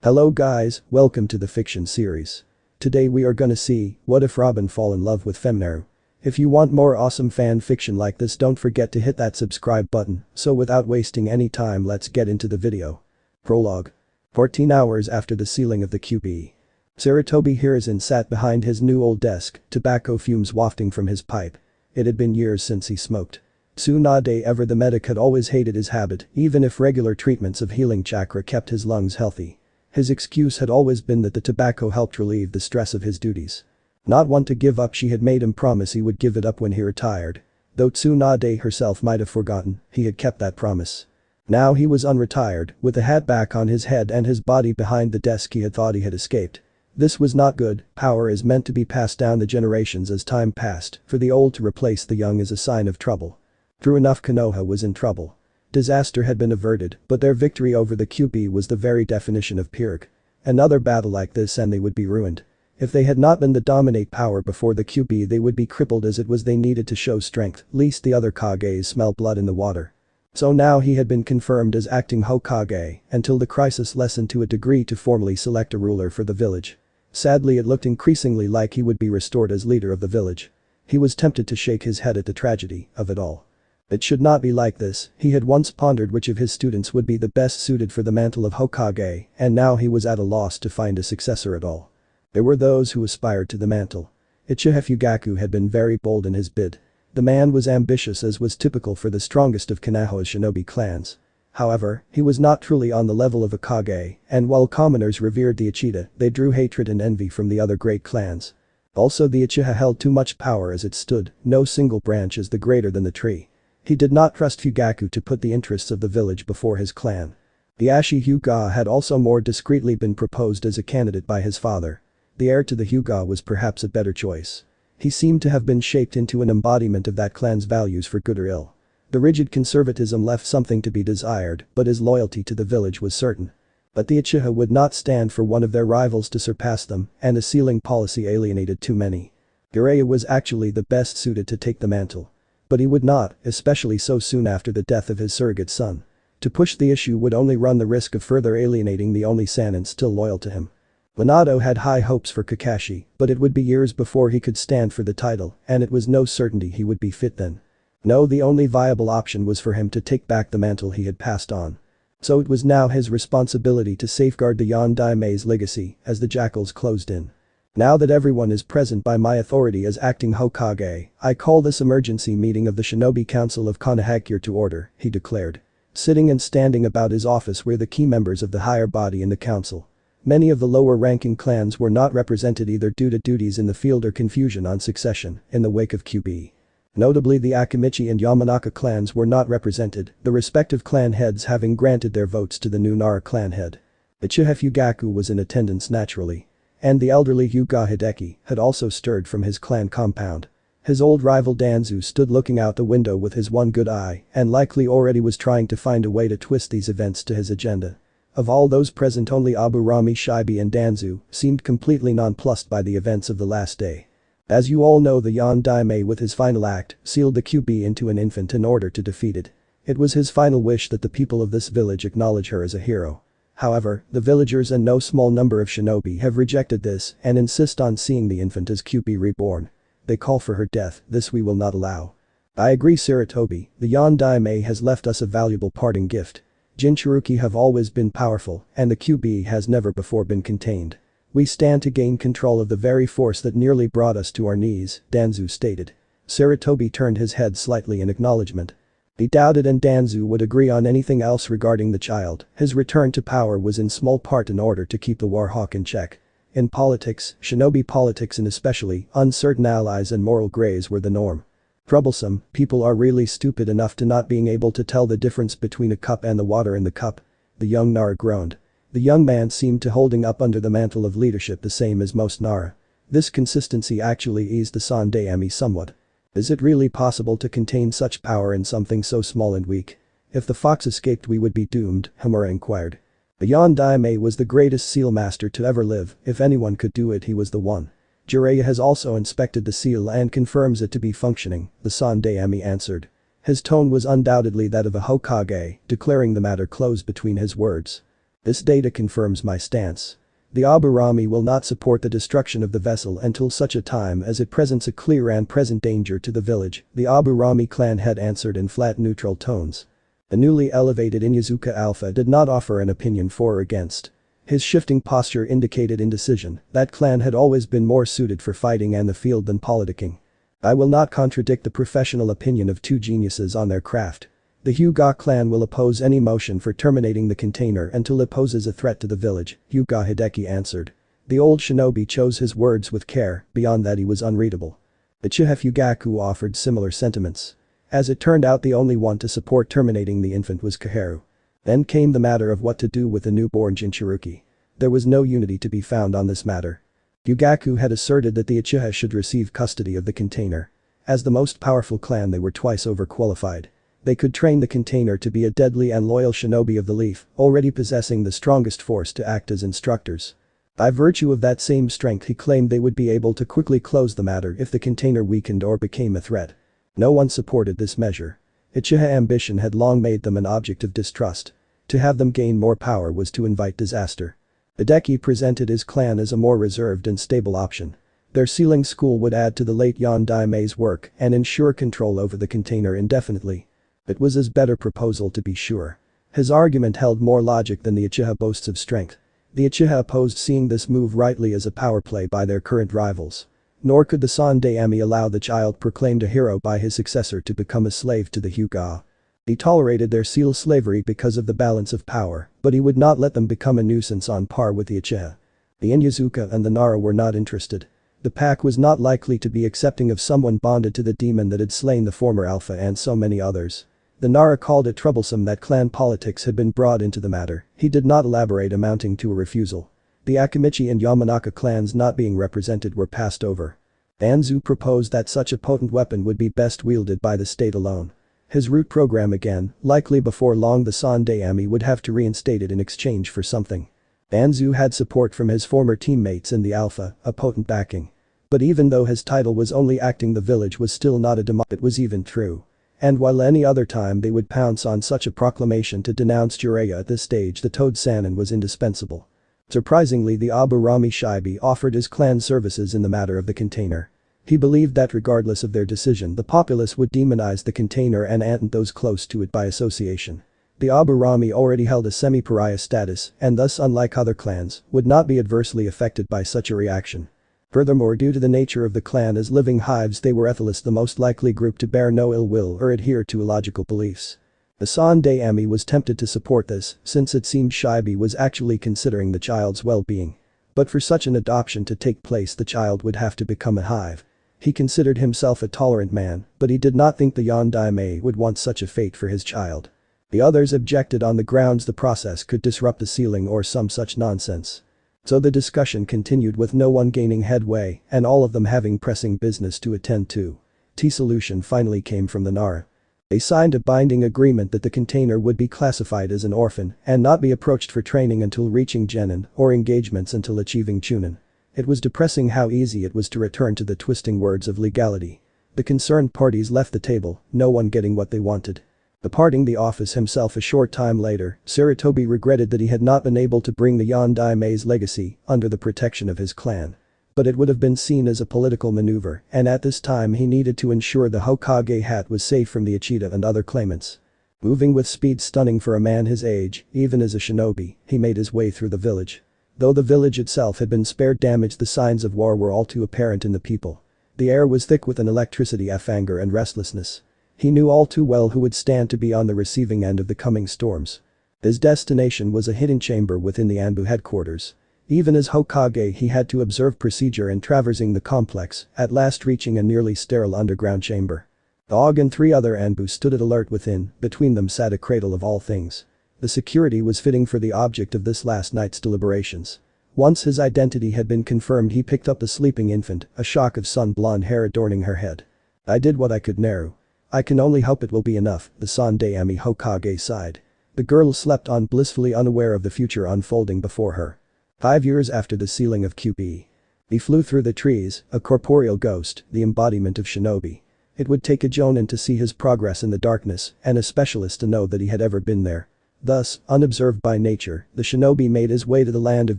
Hello guys, welcome to the fiction series. Today we are gonna see, what if Robin fall in love with femNaru? If you want more awesome fan fiction like this, don't forget to hit that subscribe button. So without wasting any time, let's get into the video. Prologue. 14 hours after the sealing of the Kyuubi. Sarutobi Hiruzen sat behind his new old desk, tobacco fumes wafting from his pipe. It had been years since he smoked. Tsunade ever the medic had always hated his habit, even if regular treatments of healing chakra kept his lungs healthy. His excuse had always been that the tobacco helped relieve the stress of his duties. Not one to give up, she had made him promise he would give it up when he retired. Though Tsunade herself might have forgotten, he had kept that promise. Now he was unretired, with a hat back on his head and his body behind the desk. He had thought he had escaped. This was not good. Power is meant to be passed down the generations as time passed. For the old to replace the young is a sign of trouble. True enough, Konoha was in trouble. Disaster had been averted, but their victory over the Kyuubi was the very definition of pyrrhic. Another battle like this and they would be ruined. If they had not been the dominate power before the Kyuubi, they would be crippled as it was. They needed to show strength, lest the other Kages smell blood in the water. So now he had been confirmed as acting Hokage, until the crisis lessened to a degree to formally select a ruler for the village. Sadly, it looked increasingly like he would be restored as leader of the village. He was tempted to shake his head at the tragedy of it all. It should not be like this. He had once pondered which of his students would be the best suited for the mantle of Hokage, and now he was at a loss to find a successor at all. There were those who aspired to the mantle. Uchiha Fugaku had been very bold in his bid. The man was ambitious, as was typical for the strongest of Konoha's shinobi clans. However, he was not truly on the level of a Kage, and while commoners revered the Uchiha, they drew hatred and envy from the other great clans. Also, the Uchiha held too much power as it stood. No single branch is the greater than the tree. He did not trust Fugaku to put the interests of the village before his clan. The Ashi Hyuga had also more discreetly been proposed as a candidate by his father. The heir to the Hyuga was perhaps a better choice. He seemed to have been shaped into an embodiment of that clan's values for good or ill. The rigid conservatism left something to be desired, but his loyalty to the village was certain. But the Uchiha would not stand for one of their rivals to surpass them, and a sealing policy alienated too many. Jiraiya was actually the best suited to take the mantle. But he would not, especially so soon after the death of his surrogate son. To push the issue would only run the risk of further alienating the only Sannin still loyal to him. Minato had high hopes for Kakashi, but it would be years before he could stand for the title, and it was no certainty he would be fit then. No, the only viable option was for him to take back the mantle he had passed on. So it was now his responsibility to safeguard the Yondaime's legacy as the jackals closed in. Now that everyone is present by my authority as acting Hokage, I call this emergency meeting of the Shinobi Council of Konohagure to order, he declared. Sitting and standing about his office were the key members of the higher body in the council. Many of the lower-ranking clans were not represented, either due to duties in the field or confusion on succession in the wake of Kyuubi. Notably, the Akimichi and Yamanaka clans were not represented, the respective clan heads having granted their votes to the new Nara clan head. Uchiha Fugaku was in attendance naturally. And the elderly Hyuga Hideki had also stirred from his clan compound. His old rival Danzu stood looking out the window with his one good eye and likely already was trying to find a way to twist these events to his agenda. Of all those present, only Aburami, Shibi and Danzu seemed completely nonplussed by the events of the last day. As you all know, the Yondaime with his final act sealed the Kyuubi into an infant in order to defeat it. It was his final wish that the people of this village acknowledge her as a hero. However, the villagers and no small number of shinobi have rejected this and insist on seeing the infant as Kyuubi reborn. They call for her death. This we will not allow. I agree, Sarutobi, the Yondaime has left us a valuable parting gift. Jinchuruki have always been powerful, and the Kyuubi has never before been contained. We stand to gain control of the very force that nearly brought us to our knees, Danzu stated. Sarutobi turned his head slightly in acknowledgement. He doubted and Danzu would agree on anything else regarding the child. His return to power was in small part in order to keep the Warhawk in check. In politics, shinobi politics and especially, uncertain allies and moral grays were the norm. Troublesome, people are really stupid enough to not being able to tell the difference between a cup and the water in the cup. The young Nara groaned. The young man seemed to holding up under the mantle of leadership the same as most Nara. This consistency actually eased the Sandaime somewhat. Is it really possible to contain such power in something so small and weak? If the fox escaped, we would be doomed, Hamura inquired. The Yondaime was the greatest seal master to ever live. If anyone could do it, he was the one. Jiraiya has also inspected the seal and confirms it to be functioning, the Sandaime answered. His tone was undoubtedly that of a Hokage, declaring the matter closed between his words. This data confirms my stance. The Aburami will not support the destruction of the vessel until such a time as it presents a clear and present danger to the village, the Aburami clan head answered in flat neutral tones. The newly elevated Inyazuka Alpha did not offer an opinion for or against. His shifting posture indicated indecision. That clan had always been more suited for fighting and the field than politicking. I will not contradict the professional opinion of two geniuses on their craft. The Hyuga clan will oppose any motion for terminating the container until it poses a threat to the village, Hyuga Hideki answered. The old shinobi chose his words with care, beyond that he was unreadable. Uchiha Fugaku offered similar sentiments. As it turned out, the only one to support terminating the infant was Koharu. Then came the matter of what to do with the newborn Jinchuruki. There was no unity to be found on this matter. Fugaku had asserted that the Uchiha should receive custody of the container. As the most powerful clan, they were twice overqualified. They could train the container to be a deadly and loyal shinobi of the leaf, already possessing the strongest force to act as instructors. By virtue of that same strength, he claimed they would be able to quickly close the matter if the container weakened or became a threat. No one supported this measure. Uchiha ambition had long made them an object of distrust. To have them gain more power was to invite disaster. Hideki presented his clan as a more reserved and stable option. Their sealing school would add to the late Yondaime's work and ensure control over the container indefinitely. It was his better proposal, to be sure. His argument held more logic than the Uchiha boasts of strength. The Uchiha opposed seeing this move rightly as a power play by their current rivals. Nor could the Sandaime allow the child proclaimed a hero by his successor to become a slave to the Hyuga. He tolerated their seal slavery because of the balance of power, but he would not let them become a nuisance on par with the Uchiha. The Inyazuka and the Nara were not interested. The pack was not likely to be accepting of someone bonded to the demon that had slain the former Alpha and so many others. The Nara called it troublesome that clan politics had been brought into the matter. He did not elaborate, amounting to a refusal. The Akamichi and Yamanaka clans not being represented were passed over. Anzu proposed that such a potent weapon would be best wielded by the state alone. His root program again, likely before long the Sandaime would have to reinstate it in exchange for something. Anzu had support from his former teammates in the Alpha, a potent backing. But even though his title was only acting, the village was still not a democracy. It was even true. And while any other time they would pounce on such a proclamation to denounce Jiraiya, at this stage the Toad Sannin was indispensable. Surprisingly, the Aburami Shibi offered his clan services in the matter of the container. He believed that regardless of their decision, the populace would demonize the container and those close to it by association. The Aburami already held a semi-pariah status and thus, unlike other clans, would not be adversely affected by such a reaction. Furthermore, due to the nature of the clan as living hives, they were ethyless, the most likely group to bear no ill will or adhere to illogical beliefs. The Sandaime was tempted to support this, since it seemed Shibi was actually considering the child's well-being. But for such an adoption to take place, the child would have to become a hive. He considered himself a tolerant man, but he did not think the Yondaime would want such a fate for his child. The others objected on the grounds the process could disrupt the sealing or some such nonsense. So the discussion continued with no one gaining headway and all of them having pressing business to attend to. Solution finally came from the Nara. They signed a binding agreement that the container would be classified as an orphan and not be approached for training until reaching Genin or engagements until achieving Chunin. It was depressing how easy it was to return to the twisting words of legality. The concerned parties left the table, no one getting what they wanted. Departing the office himself a short time later, Sarutobi regretted that he had not been able to bring the Yondaime's legacy under the protection of his clan. But it would have been seen as a political maneuver, and at this time he needed to ensure the Hokage hat was safe from the Uchiha and other claimants. Moving with speed stunning for a man his age, even as a shinobi, he made his way through the village. Though the village itself had been spared damage, the signs of war were all too apparent in the people. The air was thick with an electricity of anger and restlessness. He knew all too well who would stand to be on the receiving end of the coming storms. His destination was a hidden chamber within the Anbu headquarters. Even as Hokage, he had to observe procedure in traversing the complex, at last reaching a nearly sterile underground chamber. Og and 3 other Anbu stood at alert within, between them sat a cradle of all things. The security was fitting for the object of this last night's deliberations. Once his identity had been confirmed, he picked up the sleeping infant, a shock of sun-blonde hair adorning her head. "I did what I could, Naru. I can only hope it will be enough," the Sandaime Hokage sighed. The girl slept on, blissfully unaware of the future unfolding before her. 5 years after the sealing of Kyuubi. He flew through the trees, a corporeal ghost, the embodiment of shinobi. It would take a jonin to see his progress in the darkness and a specialist to know that he had ever been there. Thus, unobserved by nature, the shinobi made his way to the land of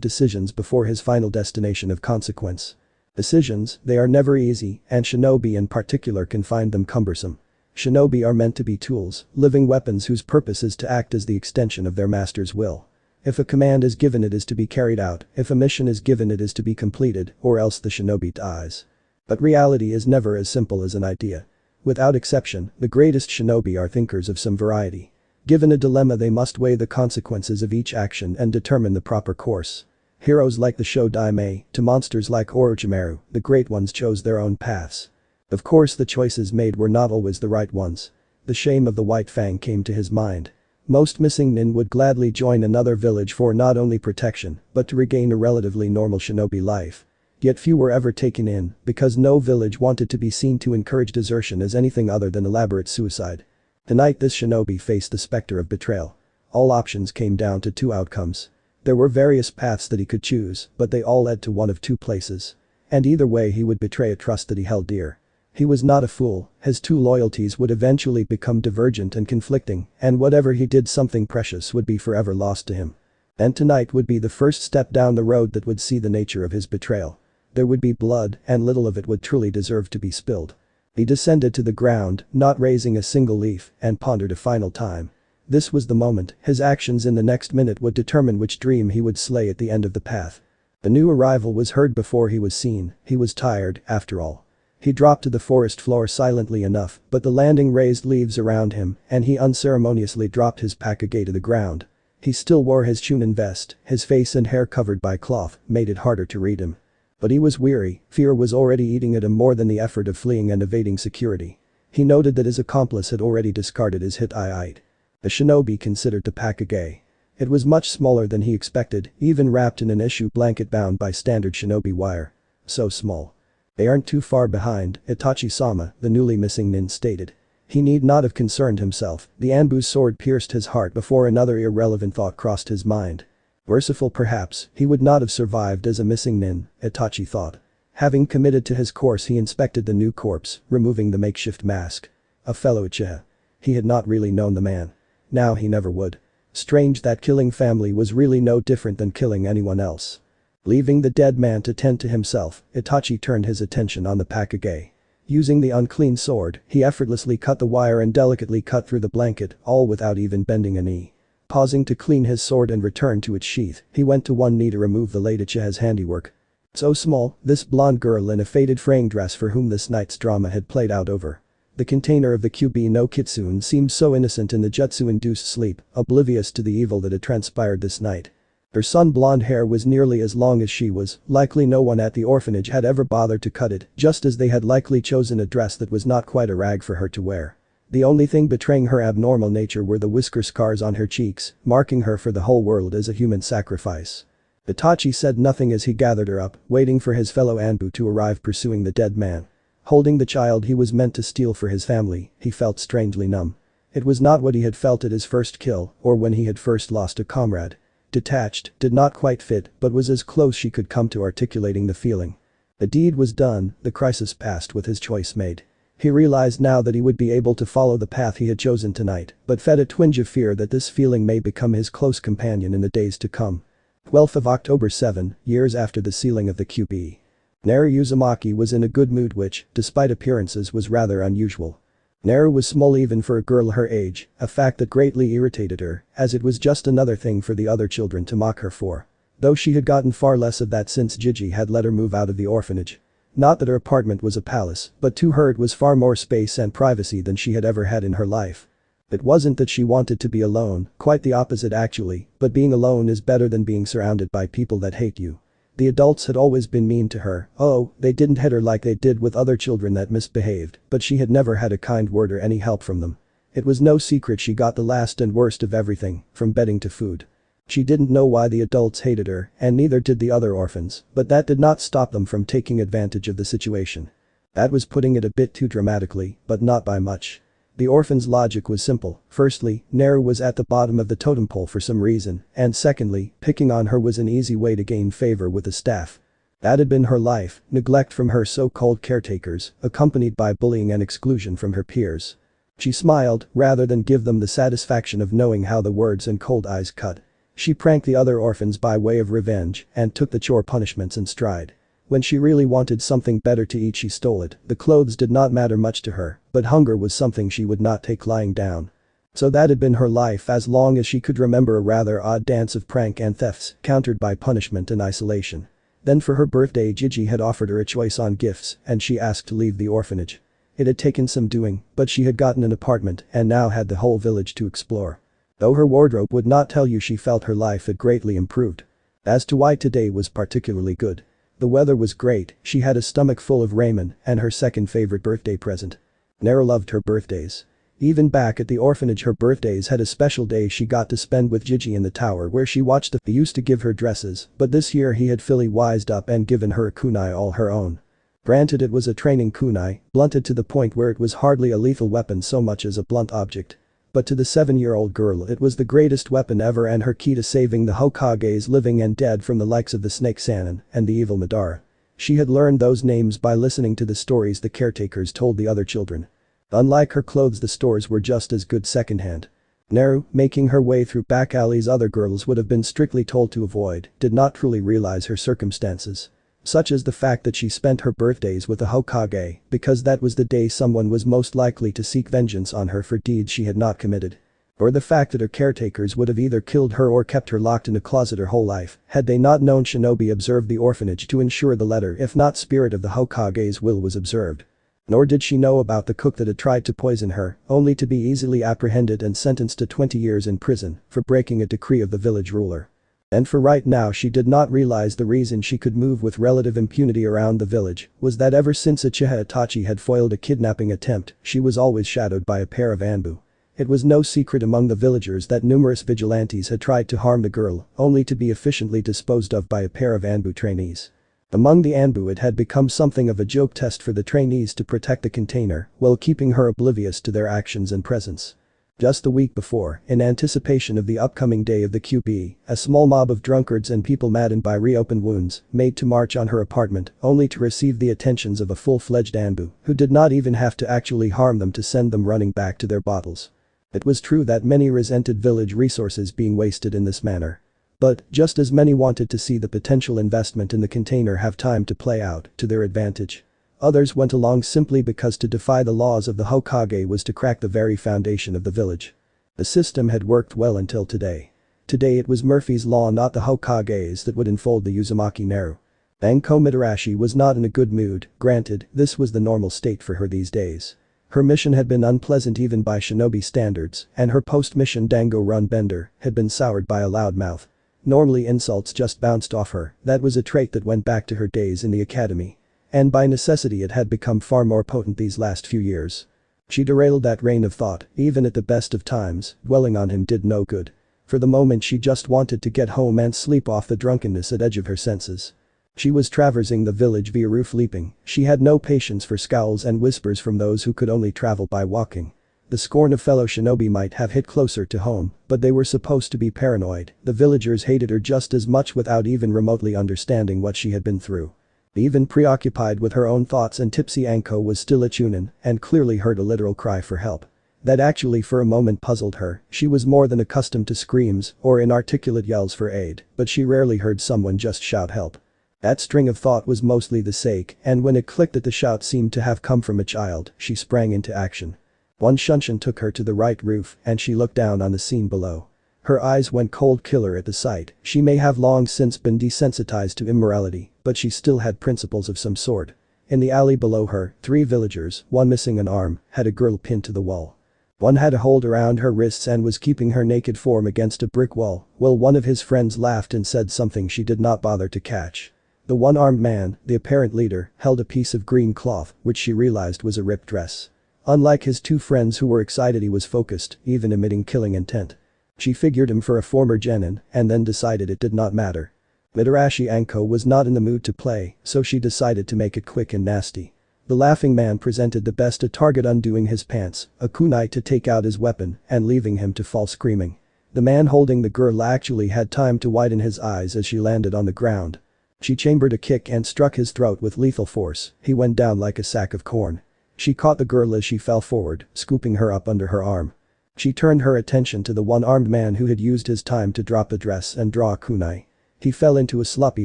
decisions before his final destination of consequence. Decisions, they are never easy, and shinobi in particular can find them cumbersome. Shinobi are meant to be tools, living weapons whose purpose is to act as the extension of their master's will. If a command is given, it is to be carried out, if a mission is given, it is to be completed, or else the shinobi dies. But reality is never as simple as an idea. Without exception, the greatest shinobi are thinkers of some variety. Given a dilemma, they must weigh the consequences of each action and determine the proper course. Heroes like the show Daime, to monsters like Orochimaru, the great ones chose their own paths. Of course, the choices made were not always the right ones. The shame of the White Fang came to his mind. Most missing nin would gladly join another village for not only protection, but to regain a relatively normal shinobi life. Yet few were ever taken in, because no village wanted to be seen to encourage desertion as anything other than elaborate suicide. Tonight this shinobi faced the specter of betrayal. All options came down to two outcomes. There were various paths that he could choose, but they all led to one of two places. And either way he would betray a trust that he held dear. He was not a fool, his two loyalties would eventually become divergent and conflicting, and whatever he did, something precious would be forever lost to him. And tonight would be the first step down the road that would see the nature of his betrayal. There would be blood, and little of it would truly deserve to be spilled. He descended to the ground, not raising a single leaf, and pondered a final time. This was the moment. His actions in the next minute would determine which dream he would slay at the end of the path. The new arrival was heard before he was seen. He was tired, after all. He dropped to the forest floor silently enough, but the landing raised leaves around him, and he unceremoniously dropped his pakage to the ground. He still wore his chunin vest, his face and hair covered by cloth made it harder to read him. But he was weary, fear was already eating at him more than the effort of fleeing and evading security. He noted that his accomplice had already discarded his hit-ite. The shinobi considered the pakage. It was much smaller than he expected, even wrapped in an issue blanket bound by standard shinobi wire. So small. They aren't too far behind, Itachi-sama, the newly missing nin stated. He need not have concerned himself, the Anbu's sword pierced his heart before another irrelevant thought crossed his mind. Merciful perhaps, he would not have survived as a missing nin, Itachi thought. Having committed to his course, he inspected the new corpse, removing the makeshift mask. A fellow Uchiha. He had not really known the man. Now he never would. Strange that killing family was really no different than killing anyone else. Leaving the dead man to tend to himself, Itachi turned his attention on the pakage. Using the unclean sword, he effortlessly cut the wire and delicately cut through the blanket, all without even bending a knee. Pausing to clean his sword and return to its sheath, he went to one knee to remove the late Uchiha's handiwork. So small, this blonde girl in a faded fraying dress for whom this night's drama had played out over. The container of the Kyuubi no Kitsune seemed so innocent in the jutsu-induced sleep, oblivious to the evil that had transpired this night. Her sun-blonde hair was nearly as long as she was, likely no one at the orphanage had ever bothered to cut it, just as they had likely chosen a dress that was not quite a rag for her to wear. The only thing betraying her abnormal nature were the whisker scars on her cheeks, marking her for the whole world as a human sacrifice. Itachi said nothing as he gathered her up, waiting for his fellow Anbu to arrive pursuing the dead man. Holding the child he was meant to steal for his family, he felt strangely numb. It was not what he had felt at his first kill, or when he had first lost a comrade. Detached, did not quite fit, but was as close she could come to articulating the feeling. The deed was done, the crisis passed with his choice made. He realized now that he would be able to follow the path he had chosen tonight, but fed a twinge of fear that this feeling may become his close companion in the days to come. 12th of October 7, years after the sealing of the Kyuubi. Naru Uzumaki was in a good mood which, despite appearances, was rather unusual. Naru was small even for a girl her age, a fact that greatly irritated her, as it was just another thing for the other children to mock her for. Though she had gotten far less of that since Gigi had let her move out of the orphanage. Not that her apartment was a palace, but to her it was far more space and privacy than she had ever had in her life. It wasn't that she wanted to be alone, quite the opposite actually, but being alone is better than being surrounded by people that hate you. The adults had always been mean to her. Oh, they didn't hit her like they did with other children that misbehaved, but she had never had a kind word or any help from them. It was no secret she got the last and worst of everything, from bedding to food. She didn't know why the adults hated her, and neither did the other orphans, but that did not stop them from taking advantage of the situation. That was putting it a bit too dramatically, but not by much. The orphans' logic was simple. Firstly, Naru was at the bottom of the totem pole for some reason, and secondly, picking on her was an easy way to gain favor with the staff. That had been her life, neglect from her so-called caretakers, accompanied by bullying and exclusion from her peers. She smiled, rather than give them the satisfaction of knowing how the words and cold eyes cut. She pranked the other orphans by way of revenge and took the chore punishments in stride. When she really wanted something better to eat she stole it, the clothes did not matter much to her, but hunger was something she would not take lying down. So that had been her life as long as she could remember, a rather odd dance of prank and thefts, countered by punishment and isolation. Then for her birthday Gigi had offered her a choice on gifts and she asked to leave the orphanage. It had taken some doing, but she had gotten an apartment and now had the whole village to explore. Though her wardrobe would not tell you, she felt her life had greatly improved. As to why today was particularly good. The weather was great, she had a stomach full of ramen and her second favorite birthday present. Naru loved her birthdays. Even back at the orphanage her birthdays had a special day she got to spend with Gigi in the tower where she watched the. He used to give her dresses, but this year he had fully wised up and given her a kunai all her own. Granted, it was a training kunai, blunted to the point where it was hardly a lethal weapon so much as a blunt object. But to the 7-year-old girl it was the greatest weapon ever and her key to saving the Hokages living and dead from the likes of the Snake Sannin and the evil Madara. She had learned those names by listening to the stories the caretakers told the other children. Unlike her clothes, the stores were just as good secondhand. Naru, making her way through back alleys other girls would have been strictly told to avoid, did not truly realize her circumstances. Such as the fact that she spent her birthdays with the Hokage because that was the day someone was most likely to seek vengeance on her for deeds she had not committed. Or the fact that her caretakers would have either killed her or kept her locked in a closet her whole life had they not known shinobi observed the orphanage to ensure the letter if not spirit of the Hokage's will was observed. Nor did she know about the cook that had tried to poison her, only to be easily apprehended and sentenced to 20 years in prison for breaking a decree of the village ruler. And for right now she did not realize the reason she could move with relative impunity around the village was that ever since Uchiha Itachi had foiled a kidnapping attempt, she was always shadowed by a pair of Anbu. It was no secret among the villagers that numerous vigilantes had tried to harm the girl, only to be efficiently disposed of by a pair of Anbu trainees. Among the Anbu it had become something of a joke test for the trainees to protect the container while keeping her oblivious to their actions and presence. Just the week before, in anticipation of the upcoming day of the Kyuubi, a small mob of drunkards and people maddened by reopened wounds made to march on her apartment only to receive the attentions of a full-fledged Anbu who did not even have to actually harm them to send them running back to their bottles. It was true that many resented village resources being wasted in this manner. But, just as many wanted to see the potential investment in the container have time to play out to their advantage. Others went along simply because to defy the laws of the Hokage was to crack the very foundation of the village. The system had worked well until today. Today it was Murphy's Law, not the Hokage's, that would enfold the Uzumaki Naru. Anko Mitarashi was not in a good mood, granted, this was the normal state for her these days. Her mission had been unpleasant even by shinobi standards, and her post-mission dango run bender had been soured by a loud mouth. Normally insults just bounced off her, that was a trait that went back to her days in the academy. And by necessity it had become far more potent these last few years. She derailed that train of thought, even at the best of times, dwelling on him did no good. For the moment she just wanted to get home and sleep off the drunkenness at edge of her senses. She was traversing the village via roof leaping, she had no patience for scowls and whispers from those who could only travel by walking. The scorn of fellow shinobi might have hit closer to home, but they were supposed to be paranoid, the villagers hated her just as much without even remotely understanding what she had been through. Even preoccupied with her own thoughts and tipsy Anko was still a chunin and clearly heard a literal cry for help. That actually for a moment puzzled her, she was more than accustomed to screams or inarticulate yells for aid, but she rarely heard someone just shout help. That string of thought was mostly the sake, and when it clicked that the shout seemed to have come from a child, she sprang into action. One shunshin took her to the right roof and she looked down on the scene below. Her eyes went cold killer at the sight, she may have long since been desensitized to immorality, but she still had principles of some sort. In the alley below her, 3 villagers, one missing an arm, had a girl pinned to the wall. One had a hold around her wrists and was keeping her naked form against a brick wall, while one of his friends laughed and said something she did not bother to catch. The one-armed man, the apparent leader, held a piece of green cloth, which she realized was a ripped dress. Unlike his 2 friends who were excited, he was focused, even emitting killing intent. She figured him for a former genin, and then decided it did not matter. Mitarashi Anko was not in the mood to play, so she decided to make it quick and nasty. The laughing man presented the best at target, undoing his pants, a kunai to take out his weapon, and leaving him to fall screaming. The man holding the girl actually had time to widen his eyes as she landed on the ground. She chambered a kick and struck his throat with lethal force, he went down like a sack of corn. She caught the girl as she fell forward, scooping her up under her arm. She turned her attention to the one-armed man who had used his time to drop a dress and draw a kunai. He fell into a sloppy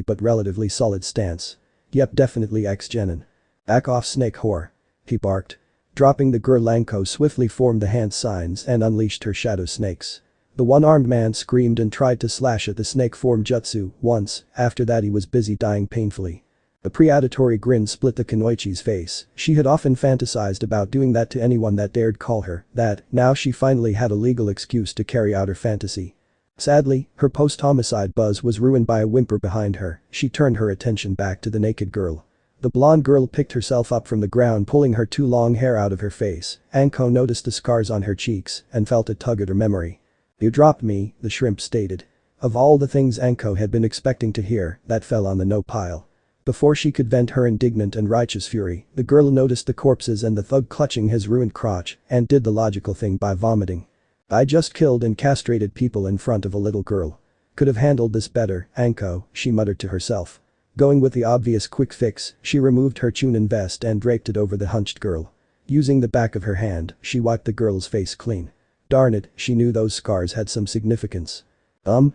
but relatively solid stance. Yep, definitely ex-genin. Back off, snake whore. He barked. Dropping the girl, Anko swiftly formed the hand signs and unleashed her shadow snakes. The one-armed man screamed and tried to slash at the snake form jutsu once, after that he was busy dying painfully. A predatory grin split the kunoichi's face. She had often fantasized about doing that to anyone that dared call her that, now she finally had a legal excuse to carry out her fantasy. Sadly, her post-homicide buzz was ruined by a whimper behind her. She turned her attention back to the naked girl. The blonde girl picked herself up from the ground, pulling her too long hair out of her face. Anko noticed the scars on her cheeks and felt a tug at her memory. "You dropped me," the shrimp stated. Of all the things Anko had been expecting to hear, that fell on the no pile. Before she could vent her indignant and righteous fury, the girl noticed the corpses and the thug clutching his ruined crotch and did the logical thing by vomiting. "I just killed and castrated people in front of a little girl. Could have handled this better, Anko," she muttered to herself. Going with the obvious quick fix, she removed her chunin vest and draped it over the hunched girl. Using the back of her hand, she wiped the girl's face clean. Darn it, she knew those scars had some significance.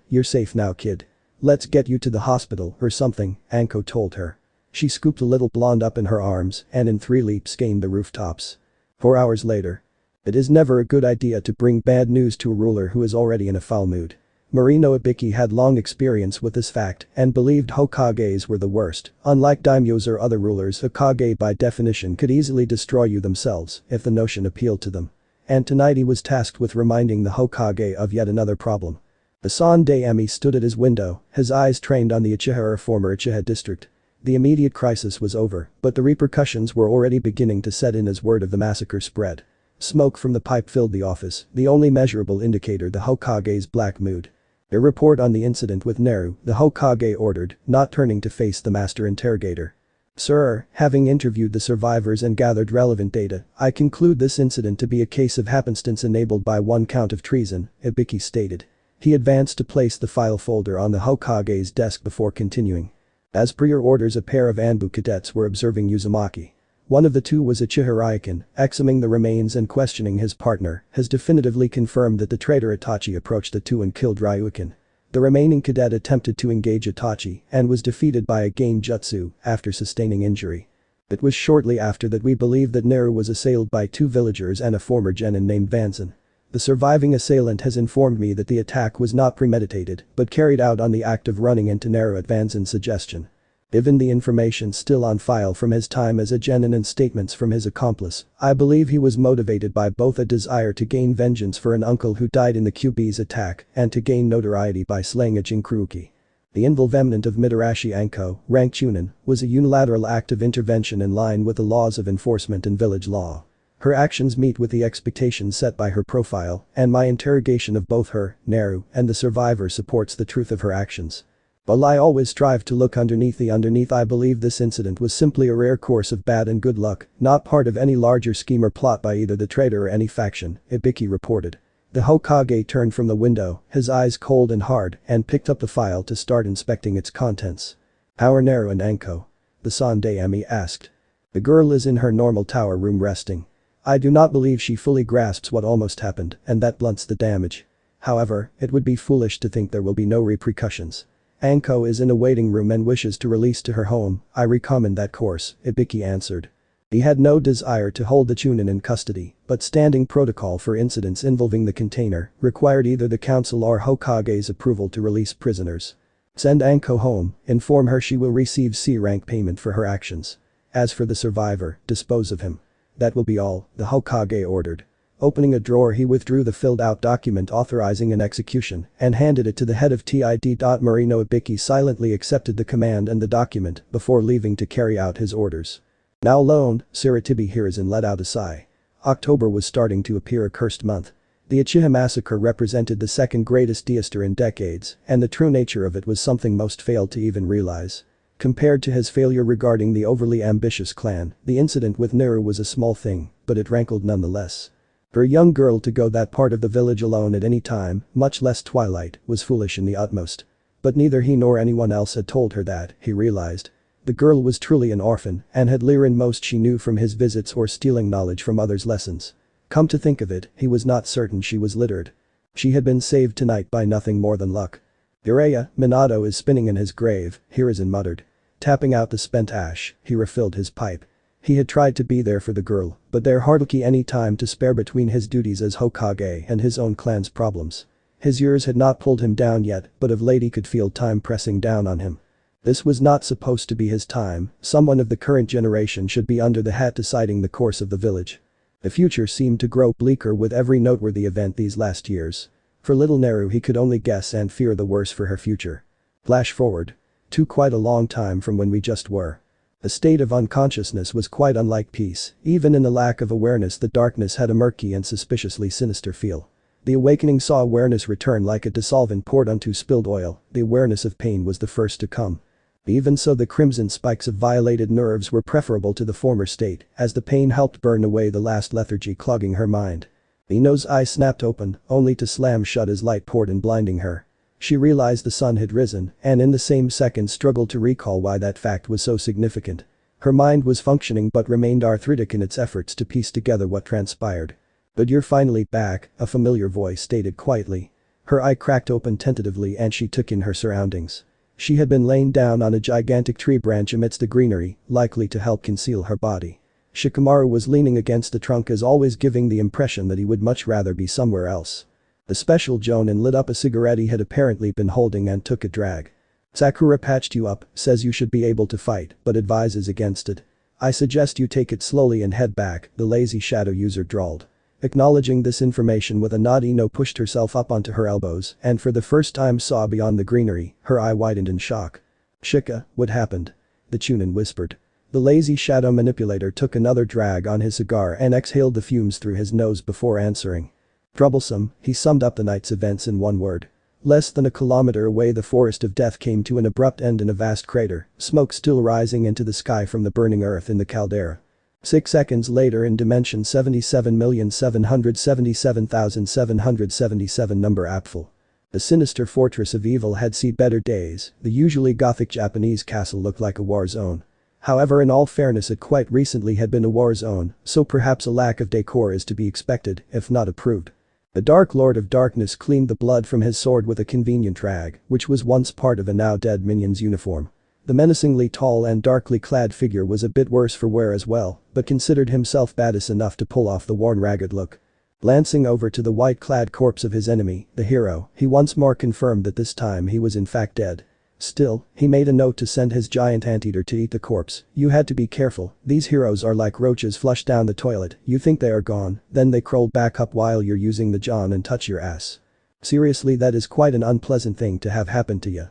You're safe now, kid. Let's get you to the hospital or something," Anko told her. She scooped the little blonde up in her arms and in 3 leaps gained the rooftops. 4 hours later. It is never a good idea to bring bad news to a ruler who is already in a foul mood. Marino Ibiki had long experience with this fact and believed Hokages were the worst. Unlike daimyos or other rulers, Hokage by definition could easily destroy you themselves if the notion appealed to them. And tonight he was tasked with reminding the Hokage of yet another problem. The Sandaime stood at his window, his eyes trained on the Uchiha or former Uchiha district. The immediate crisis was over, but the repercussions were already beginning to set in as word of the massacre spread. Smoke from the pipe filled the office, the only measurable indicator the Hokage's black mood. A report on the incident with Naru, the Hokage ordered, not turning to face the master interrogator. "Sir, having interviewed the survivors and gathered relevant data, I conclude this incident to be a case of happenstance enabled by one count of treason," Ibiki stated. He advanced to place the file folder on the Hokage's desk before continuing. "As per your orders, a pair of Anbu cadets were observing Uzumaki. One of the two was Uchiha Ryokan, exhuming the remains and questioning his partner, has definitively confirmed that the traitor Itachi approached the two and killed Ryokan. The remaining cadet attempted to engage Itachi and was defeated by a gain jutsu after sustaining injury. It was shortly after that we believe that Naru was assailed by 2 villagers and a former genin named Vanzen. The surviving assailant has informed me that the attack was not premeditated but carried out on the act of running into Naru at Vanzen's suggestion. Given the information still on file from his time as a genin and statements from his accomplice, I believe he was motivated by both a desire to gain vengeance for an uncle who died in the Kyuubi's attack and to gain notoriety by slaying a Jinkuruki. The involvement of Mitarashi Anko, rank chunin, was a unilateral act of intervention in line with the laws of enforcement and village law. Her actions meet with the expectations set by her profile, and my interrogation of both her, Naru, and the survivor supports the truth of her actions. While I always strive to look underneath the underneath, I believe this incident was simply a rare course of bad and good luck, not part of any larger scheme or plot by either the traitor or any faction, Ibiki reported. The Hokage turned from the window, his eyes cold and hard, and picked up the file to start inspecting its contents. "How are Naru and Anko?" the Sandaime asked. "The girl is in her normal tower room resting. I do not believe she fully grasps what almost happened, and that blunts the damage. However, it would be foolish to think there will be no repercussions. Anko is in a waiting room and wishes to release to her home. I recommend that course," Ibiki answered. He had no desire to hold the chunin in custody, but standing protocol for incidents involving the container required either the council or Hokage's approval to release prisoners. "Send Anko home, inform her she will receive C-rank payment for her actions. As for the survivor, dispose of him. That will be all," the Hokage ordered. Opening a drawer, he withdrew the filled-out document authorizing an execution and handed it to the head of TID. Marino Ibiki silently accepted the command and the document before leaving to carry out his orders. Now alone, Suratibi Hiruzen let out a sigh. October was starting to appear a cursed month. The Uchiha massacre represented the second greatest disaster in decades, and the true nature of it was something most failed to even realize. Compared to his failure regarding the overly ambitious clan, the incident with Naru was a small thing, but it rankled nonetheless. For a young girl to go that part of the village alone at any time, much less twilight, was foolish in the utmost. But neither he nor anyone else had told her that, he realized. The girl was truly an orphan and had learned most she knew from his visits or stealing knowledge from others' lessons. Come to think of it, he was not certain she was literate. She had been saved tonight by nothing more than luck. Uraia, Minato is spinning in his grave, Hiruzen muttered. Tapping out the spent ash, he refilled his pipe. He had tried to be there for the girl, but there hardly any time to spare between his duties as Hokage and his own clan's problems. His years had not pulled him down yet, but of late he could feel time pressing down on him. This was not supposed to be his time, someone of the current generation should be under the hat deciding the course of the village. The future seemed to grow bleaker with every noteworthy event these last years. For little Naru he could only guess and fear the worst for her future. Flash forward. To quite a long time from when we just were. The state of unconsciousness was quite unlike peace, even in the lack of awareness the darkness had a murky and suspiciously sinister feel. The awakening saw awareness return like a dissolvent poured onto spilled oil, the awareness of pain was the first to come. Even so the crimson spikes of violated nerves were preferable to the former state, as the pain helped burn away the last lethargy clogging her mind. Ino's eye snapped open, only to slam shut as light poured in blinding her. She realized the sun had risen, and in the same second struggled to recall why that fact was so significant. Her mind was functioning but remained arthritic in its efforts to piece together what transpired. "But you're finally back," a familiar voice stated quietly. Her eye cracked open tentatively and she took in her surroundings. She had been laying down on a gigantic tree branch amidst the greenery, likely to help conceal her body. Shikamaru was leaning against the trunk as always, giving the impression that he would much rather be somewhere else. The special Jonin lit up a cigarette he had apparently been holding and took a drag. "Sakura patched you up, says you should be able to fight, but advises against it. I suggest you take it slowly and head back," the lazy shadow user drawled. Acknowledging this information with a nod, Ino pushed herself up onto her elbows and for the first time saw beyond the greenery, her eye widened in shock. "Shika, what happened?" the Chunin whispered. The lazy shadow manipulator took another drag on his cigar and exhaled the fumes through his nose before answering. "Troublesome," he summed up the night's events in one word. Less than a kilometer away the forest of death came to an abrupt end in a vast crater, smoke still rising into the sky from the burning earth in the caldera. 6 seconds later in dimension 77,777,777 number Apfel. The sinister fortress of evil had seen better days, the usually gothic Japanese castle looked like a war zone. However, in all fairness, it quite recently had been a war zone, so perhaps a lack of decor is to be expected, if not approved. The Dark Lord of Darkness cleaned the blood from his sword with a convenient rag, which was once part of a now dead minion's uniform. The menacingly tall and darkly clad figure was a bit worse for wear as well, but considered himself badass enough to pull off the worn ragged look. Glancing over to the white-clad corpse of his enemy, the hero, he once more confirmed that this time he was in fact dead. Still, he made a note to send his giant anteater to eat the corpse. "You had to be careful, these heroes are like roaches flushed down the toilet, you think they are gone, then they crawl back up while you're using the John and touch your ass. Seriously, that is quite an unpleasant thing to have happen to you."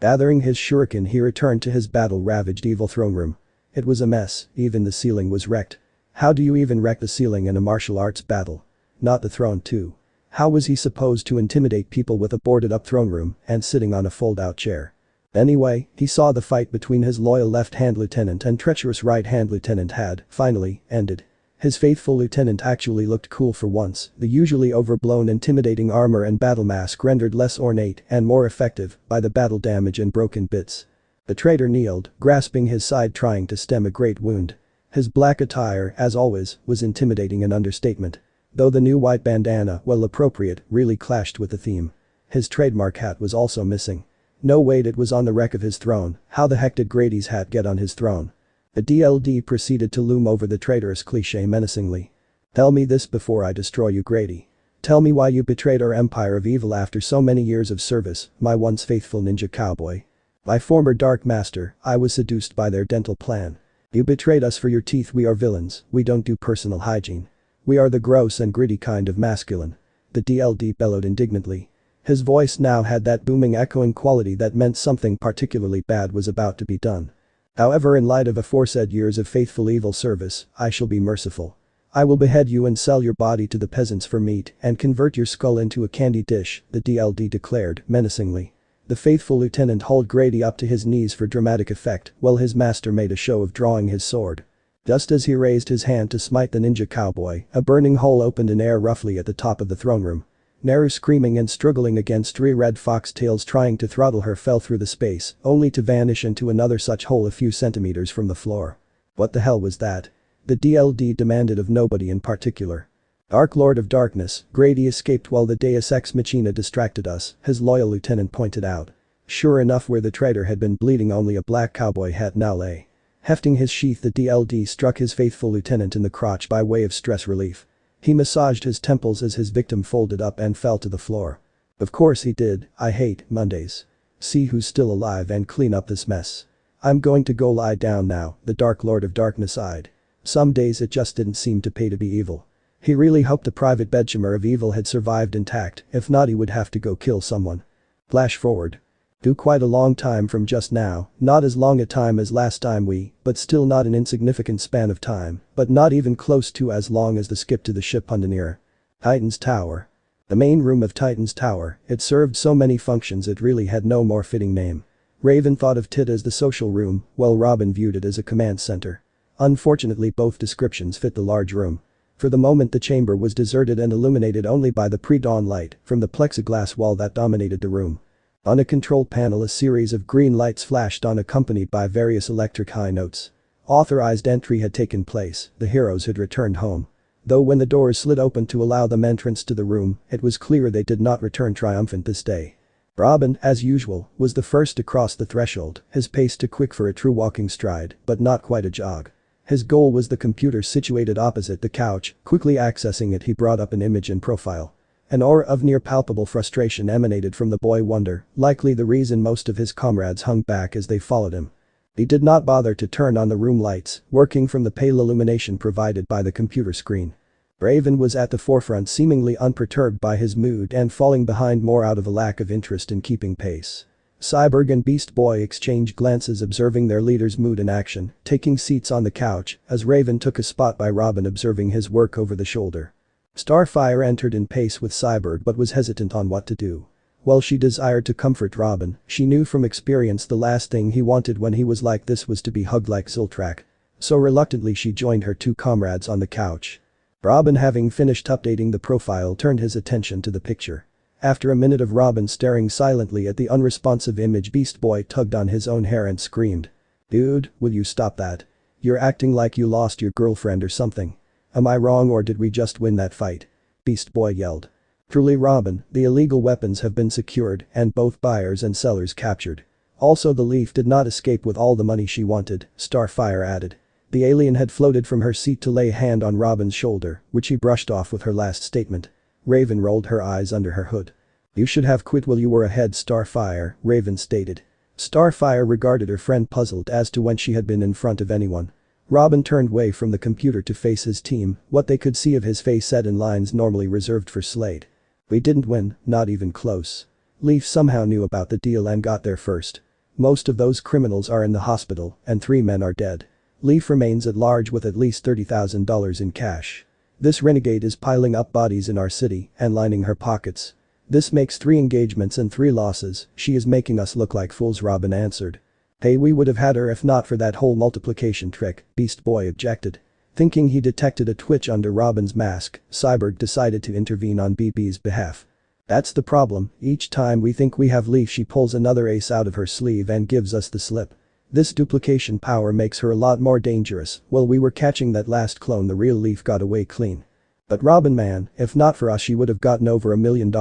Gathering his shuriken, he returned to his battle-ravaged evil throne room. It was a mess, even the ceiling was wrecked. How do you even wreck the ceiling in a martial arts battle? Not the throne too. How was he supposed to intimidate people with a boarded-up throne room and sitting on a fold-out chair? Anyway, he saw the fight between his loyal left-hand lieutenant and treacherous right-hand lieutenant had, finally, ended. His faithful lieutenant actually looked cool for once, the usually overblown intimidating armor and battle mask rendered less ornate and more effective by the battle damage and broken bits. The traitor kneeled, grasping his side trying to stem a great wound. His black attire, as always, was intimidating an understatement. Though the new white bandana, while appropriate, really clashed with the theme. His trademark hat was also missing. No, wait, it was on the wreck of his throne. How the heck did Grady's hat get on his throne? The DLD proceeded to loom over the traitorous cliché menacingly. "Tell me this before I destroy you, Grady. Tell me why you betrayed our empire of evil after so many years of service, my once faithful ninja cowboy. My former dark master, I was seduced by their dental plan. You betrayed us for your teeth. We are villains, we don't do personal hygiene. We are the gross and gritty kind of masculine," the DLD bellowed indignantly. His voice now had that booming echoing quality that meant something particularly bad was about to be done. "However, in light of aforesaid years of faithful evil service, I shall be merciful. I will behead you and sell your body to the peasants for meat and convert your skull into a candy dish," the DLD declared menacingly. The faithful lieutenant hauled Grady up to his knees for dramatic effect while his master made a show of drawing his sword. Just as he raised his hand to smite the ninja cowboy, a burning hole opened in air roughly at the top of the throne room. Naru screaming and struggling against three red foxtails trying to throttle her fell through the space, only to vanish into another such hole a few centimeters from the floor. What the hell was that? The DLD demanded of nobody in particular. Dark Lord of Darkness, Grady escaped while the Deus Ex Machina distracted us, his loyal lieutenant pointed out. Sure enough, where the traitor had been bleeding only a black cowboy hat now lay. Hefting his sheath, the DLD struck his faithful lieutenant in the crotch by way of stress relief. He massaged his temples as his victim folded up and fell to the floor. Of course he did. I hate Mondays. See who's still alive and clean up this mess. I'm going to go lie down now, the Dark Lord of Darkness sighed. Some days it just didn't seem to pay to be evil. He really hoped the Private Bedchamber of Evil had survived intact, if not he would have to go kill someone. Flash forward. Do quite a long time from just now, not as long a time as last time but still not an insignificant span of time, but not even close to as long as the skip to the ship Pundanir. Titan's Tower. The main room of Titan's Tower, it served so many functions it really had no more fitting name. Raven thought of it as the social room, while Robin viewed it as a command center. Unfortunately both descriptions fit the large room. For the moment the chamber was deserted and illuminated only by the pre-dawn light from the plexiglass wall that dominated the room. On a control panel a series of green lights flashed on accompanied by various electric high notes. Authorized entry had taken place, the heroes had returned home. Though when the doors slid open to allow them entrance to the room, it was clear they did not return triumphant this day. Robin, as usual, was the first to cross the threshold, his pace too quick for a true walking stride, but not quite a jog. His goal was the computer situated opposite the couch, quickly accessing it he brought up an image in profile. An aura of near-palpable frustration emanated from the boy wonder, likely the reason most of his comrades hung back as they followed him. He did not bother to turn on the room lights, working from the pale illumination provided by the computer screen. Raven was at the forefront, seemingly unperturbed by his mood and falling behind more out of a lack of interest in keeping pace. Cyborg and Beast Boy exchanged glances observing their leader's mood in action, taking seats on the couch as Raven took a spot by Robin observing his work over the shoulder. Starfire entered in pace with Cyborg but was hesitant on what to do. While she desired to comfort Robin, she knew from experience the last thing he wanted when he was like this was to be hugged like Ziltrak. So reluctantly she joined her two comrades on the couch. Robin, having finished updating the profile, turned his attention to the picture. After a minute of Robin staring silently at the unresponsive image, Beast Boy tugged on his own hair and screamed. "Dude, will you stop that? You're acting like you lost your girlfriend or something. Am I wrong or did we just win that fight?" Beast Boy yelled. "Truly Robin, the illegal weapons have been secured and both buyers and sellers captured. Also the Leaf did not escape with all the money she wanted," Starfire added. The alien had floated from her seat to lay a hand on Robin's shoulder, which he brushed off with her last statement. Raven rolled her eyes under her hood. "You should have quit while you were ahead, Starfire," Raven stated. Starfire regarded her friend, puzzled as to when she had been in front of anyone. Robin turned away from the computer to face his team, what they could see of his face said in lines normally reserved for Slade. "We didn't win, not even close. Leaf somehow knew about the deal and got there first. Most of those criminals are in the hospital and 3 men are dead. Leaf remains at large with at least $30,000 in cash. This renegade is piling up bodies in our city and lining her pockets. This makes 3 engagements and 3 losses, she is making us look like fools," Robin answered. "Hey, we would have had her if not for that whole multiplication trick," Beast Boy objected. Thinking he detected a twitch under Robin's mask, Cyborg decided to intervene on BB's behalf. "That's the problem, each time we think we have Leaf she pulls another ace out of her sleeve and gives us the slip. This duplication power makes her a lot more dangerous. Well, we were catching that last clone, the real Leaf got away clean. But Robin man, if not for us she would have gotten over $1 million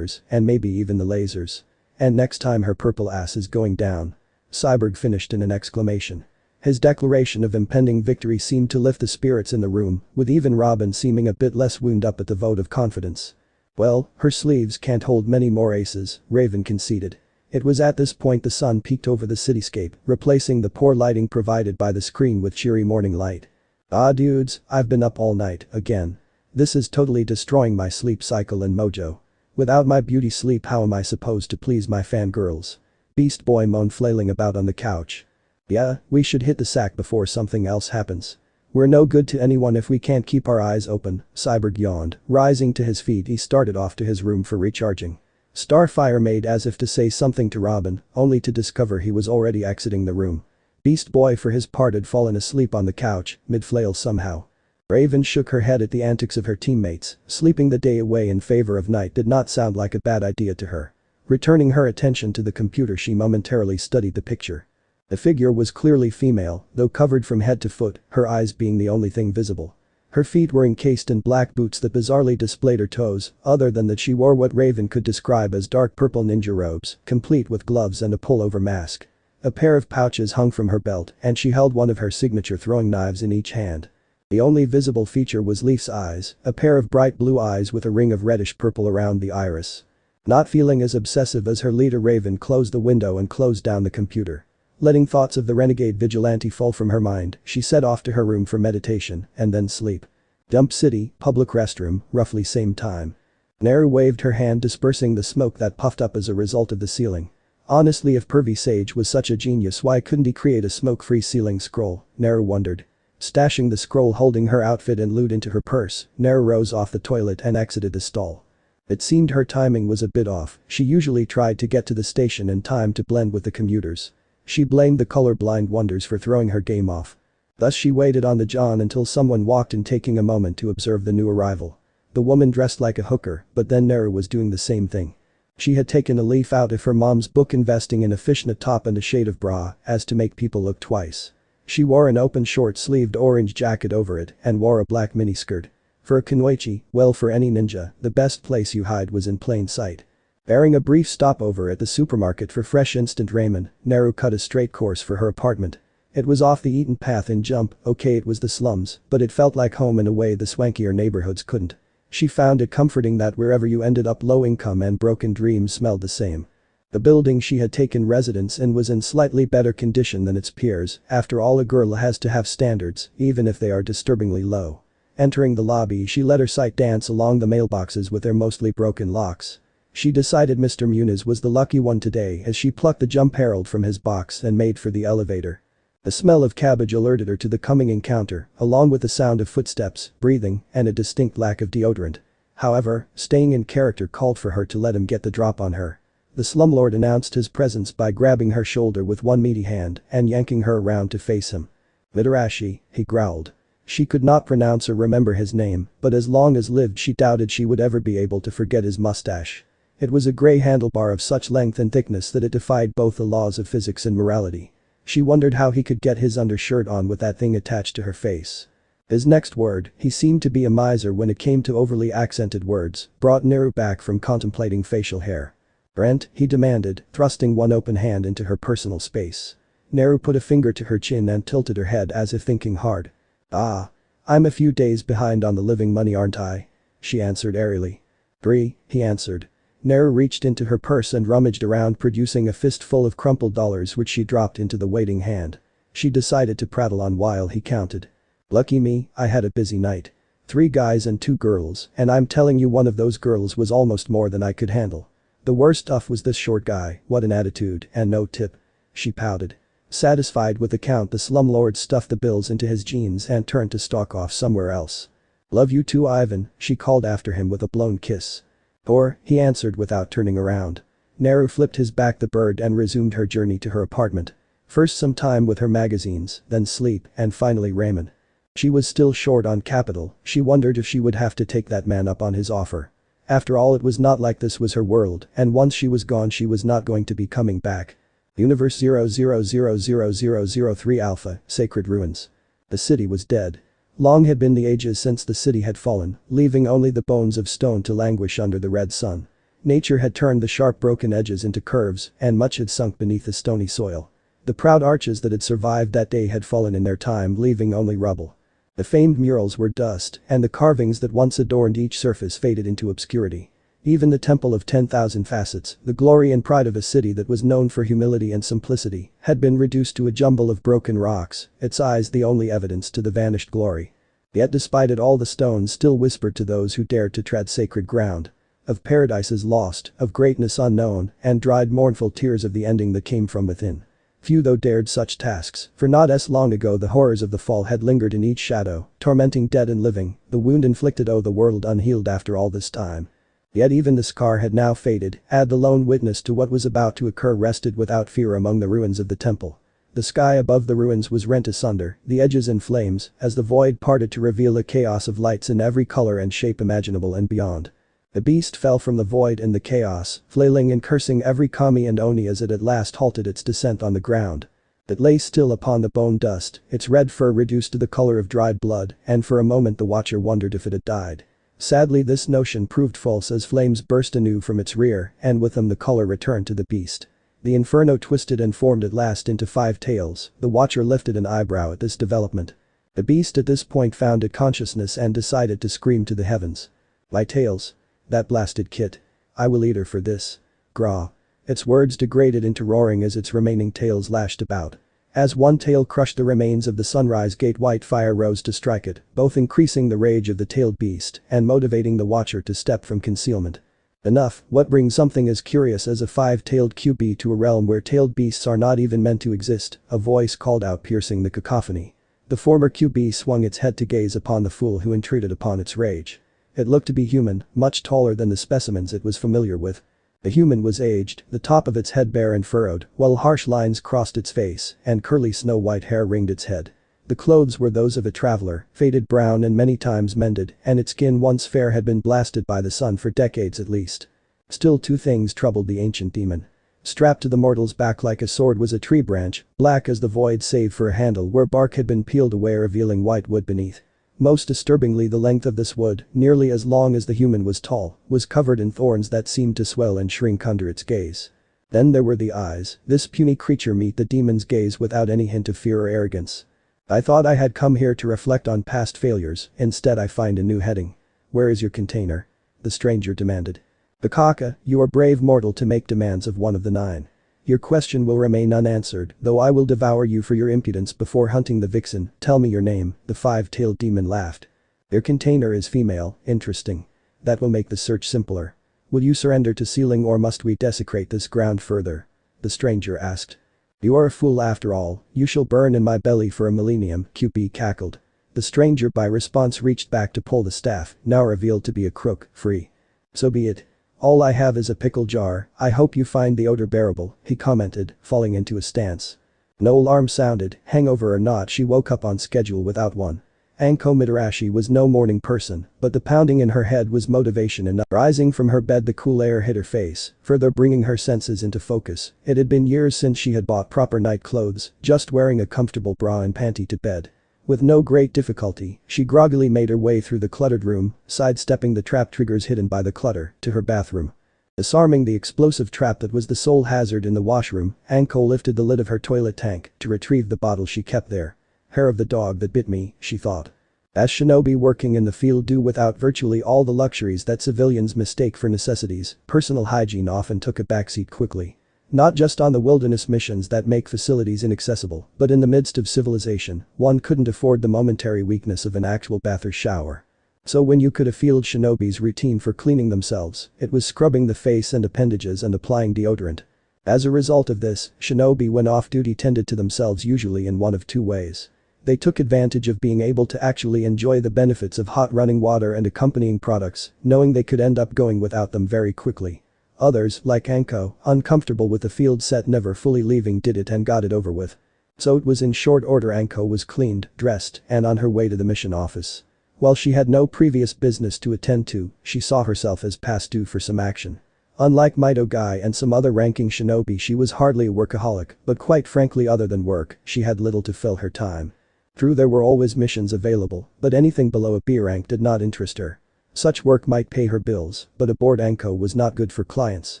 and maybe even the lasers. And next time her purple ass is going down." Cyborg finished in an exclamation. His declaration of impending victory seemed to lift the spirits in the room, with even Robin seeming a bit less wound up at the vote of confidence. "Well, her sleeves can't hold many more aces," Raven conceded. It was at this point the sun peeked over the cityscape, replacing the poor lighting provided by the screen with cheery morning light. "Ah dudes, I've been up all night, again. This is totally destroying my sleep cycle and mojo. Without my beauty sleep how am I supposed to please my fangirls?" Beast Boy moaned, flailing about on the couch. "Yeah, we should hit the sack before something else happens. We're no good to anyone if we can't keep our eyes open," Cyborg yawned. Rising to his feet he started off to his room for recharging. Starfire made as if to say something to Robin, only to discover he was already exiting the room. Beast Boy for his part had fallen asleep on the couch, mid-flail somehow. Raven shook her head at the antics of her teammates. Sleeping the day away in favor of night did not sound like a bad idea to her. Returning her attention to the computer, she momentarily studied the picture. The figure was clearly female, though covered from head to foot, her eyes being the only thing visible. Her feet were encased in black boots that bizarrely displayed her toes, other than that she wore what Raven could describe as dark purple ninja robes, complete with gloves and a pullover mask. A pair of pouches hung from her belt, and she held one of her signature throwing knives in each hand. The only visible feature was Leaf's eyes, a pair of bright blue eyes with a ring of reddish purple around the iris. Not feeling as obsessive as her leader, Raven closed the window and closed down the computer. Letting thoughts of the renegade vigilante fall from her mind, she set off to her room for meditation and then sleep. Dump City, public restroom, roughly same time. Naru waved her hand, dispersing the smoke that puffed up as a result of the ceiling. Honestly, if Pervy Sage was such a genius, why couldn't he create a smoke-free ceiling scroll, Naru wondered. Stashing the scroll holding her outfit and loot into her purse, Naru rose off the toilet and exited the stall. It seemed her timing was a bit off. She usually tried to get to the station in time to blend with the commuters. She blamed the colorblind wonders for throwing her game off. Thus she waited on the john until someone walked in, taking a moment to observe the new arrival. The woman dressed like a hooker, but then Naru was doing the same thing. She had taken a leaf out of her mom's book, investing in a fishnet top and a shade of bra, as to make people look twice. She wore an open short-sleeved orange jacket over it and wore a black miniskirt. For a kunoichi, well, for any ninja, the best place you hide was in plain sight. Bearing a brief stopover at the supermarket for fresh instant ramen, Naru cut a straight course for her apartment. It was off the eaten path in Jump. Okay, it was the slums, but it felt like home in a way the swankier neighborhoods couldn't. She found it comforting that wherever you ended up, low income and broken dreams smelled the same. The building she had taken residence in was in slightly better condition than its peers. After all, a girl has to have standards, even if they are disturbingly low. Entering the lobby, she let her sight dance along the mailboxes with their mostly broken locks. She decided Mr. Muniz was the lucky one today as she plucked the Jump Herald from his box and made for the elevator. The smell of cabbage alerted her to the coming encounter, along with the sound of footsteps, breathing, and a distinct lack of deodorant. However, staying in character called for her to let him get the drop on her. The slumlord announced his presence by grabbing her shoulder with one meaty hand and yanking her around to face him. "Mitarashi," he growled. She could not pronounce or remember his name, but as long as lived she doubted she would ever be able to forget his mustache. It was a gray handlebar of such length and thickness that it defied both the laws of physics and morality. She wondered how he could get his undershirt on with that thing attached to her face. His next word, he seemed to be a miser when it came to overly accented words, brought Naru back from contemplating facial hair. "Brent," he demanded, thrusting one open hand into her personal space. Naru put a finger to her chin and tilted her head as if thinking hard. "Ah. I'm a few days behind on the living money, aren't I?" she answered airily. "3," he answered. Naru reached into her purse and rummaged around, producing a fistful of crumpled dollars which she dropped into the waiting hand. She decided to prattle on while he counted. "Lucky me, I had a busy night. 3 guys and 2 girls, and I'm telling you, one of those girls was almost more than I could handle. The worst stuff was this short guy, what an attitude, and no tip." She pouted. Satisfied with the count, the slumlord stuffed the bills into his jeans and turned to stalk off somewhere else. "Love you too, Ivan," she called after him with a blown kiss. "Or," he answered without turning around. Naru flipped his back the bird and resumed her journey to her apartment. First some time with her magazines, then sleep, and finally ramen. She was still short on capital. She wondered if she would have to take that man up on his offer. After all, it was not like this was her world, and once she was gone she was not going to be coming back. Universe 00000003 Alpha, Sacred Ruins. The city was dead. Long had been the ages since the city had fallen, leaving only the bones of stone to languish under the red sun. Nature had turned the sharp broken edges into curves, and much had sunk beneath the stony soil. The proud arches that had survived that day had fallen in their time, leaving only rubble. The famed murals were dust, and the carvings that once adorned each surface faded into obscurity. Even the Temple of 10,000 Facets, the glory and pride of a city that was known for humility and simplicity, had been reduced to a jumble of broken rocks, its eyes the only evidence to the vanished glory. Yet despite it all, the stones still whispered to those who dared to tread sacred ground. Of paradises lost, of greatness unknown, and dried mournful tears of the ending that came from within. Few though dared such tasks, for not as long ago the horrors of the fall had lingered in each shadow, tormenting dead and living, the wound inflicted the world unhealed after all this time. Yet even the scar had now faded, the lone witness to what was about to occur rested without fear among the ruins of the temple. The sky above the ruins was rent asunder, the edges in flames, as the void parted to reveal a chaos of lights in every color and shape imaginable and beyond. The beast fell from the void in the chaos, flailing and cursing every kami and oni as it at last halted its descent on the ground. It lay still upon the bone dust, its red fur reduced to the color of dried blood, and for a moment the watcher wondered if it had died. Sadly, this notion proved false as flames burst anew from its rear, and with them the color returned to the beast. The inferno twisted and formed at last into 5 tails. The watcher lifted an eyebrow at this development. The beast at this point found a consciousness and decided to scream to the heavens. "My tails. That blasted kit. I will eat her for this. Graw." Its words degraded into roaring as its remaining tails lashed about. As one tail crushed the remains of the sunrise gate, white fire rose to strike it, both increasing the rage of the tailed beast and motivating the watcher to step from concealment. Enough, what brings something as curious as a 5-tailed Kyuubi to a realm where tailed beasts are not even meant to exist? A voice called out, piercing the cacophony. The former Kyuubi swung its head to gaze upon the fool who intruded upon its rage. It looked to be human, much taller than the specimens it was familiar with. The human was aged, the top of its head bare and furrowed, while harsh lines crossed its face and curly snow-white hair ringed its head. The clothes were those of a traveler, faded brown and many times mended, and its skin once fair had been blasted by the sun for decades at least. Still, 2 things troubled the ancient demon. Strapped to the mortal's back like a sword was a tree branch, black as the void save for a handle where bark had been peeled away, revealing white wood beneath. Most disturbingly, the length of this wood, nearly as long as the human was tall, was covered in thorns that seemed to swell and shrink under its gaze. Then there were the eyes. This puny creature met the demon's gaze without any hint of fear or arrogance. "I thought I had come here to reflect on past failures, instead I find a new heading. Where is your container?" the stranger demanded. "Bakaka, you are brave mortal to make demands of one of the 9. Your question will remain unanswered, though I will devour you for your impudence before hunting the vixen. Tell me your name," the 5-tailed demon laughed. "Your container is female, interesting. That will make the search simpler. Will you surrender to sealing or must we desecrate this ground further?" the stranger asked. "You are a fool after all, you shall burn in my belly for a millennium," Kyuubi cackled. The stranger by response reached back to pull the staff, now revealed to be a crook, free. "So be it. All I have is a pickle jar, I hope you find the odor bearable," he commented, falling into a stance. No alarm sounded, hangover or not, she woke up on schedule without one. Anko Midarashi was no morning person, but the pounding in her head was motivation enough. Rising from her bed, the cool air hit her face, further bringing her senses into focus. It had been years since she had bought proper night clothes, just wearing a comfortable bra and panty to bed. With no great difficulty, she groggily made her way through the cluttered room, sidestepping the trap triggers hidden by the clutter, to her bathroom. Disarming the explosive trap that was the sole hazard in the washroom, Anko lifted the lid of her toilet tank to retrieve the bottle she kept there. "Hair of the dog that bit me," she thought. As shinobi working in the field do without virtually all the luxuries that civilians mistake for necessities, personal hygiene often took a backseat quickly. Not just on the wilderness missions that make facilities inaccessible, but in the midst of civilization, one couldn't afford the momentary weakness of an actual bath or shower. So when you could a field shinobi's routine for cleaning themselves, it was scrubbing the face and appendages and applying deodorant. As a result of this, shinobi when off-duty tended to themselves usually in one of 2 ways. They took advantage of being able to actually enjoy the benefits of hot running water and accompanying products, knowing they could end up going without them very quickly. Others, like Anko, uncomfortable with the field set never fully leaving, did it and got it over with. So it was in short order Anko was cleaned, dressed, and on her way to the mission office. While she had no previous business to attend to, she saw herself as past due for some action. Unlike Mido Guy and some other ranking shinobi, she was hardly a workaholic, but quite frankly, other than work, she had little to fill her time. True, there were always missions available, but anything below a B rank did not interest her. Such work might pay her bills, but aboard Anko was not good for clients.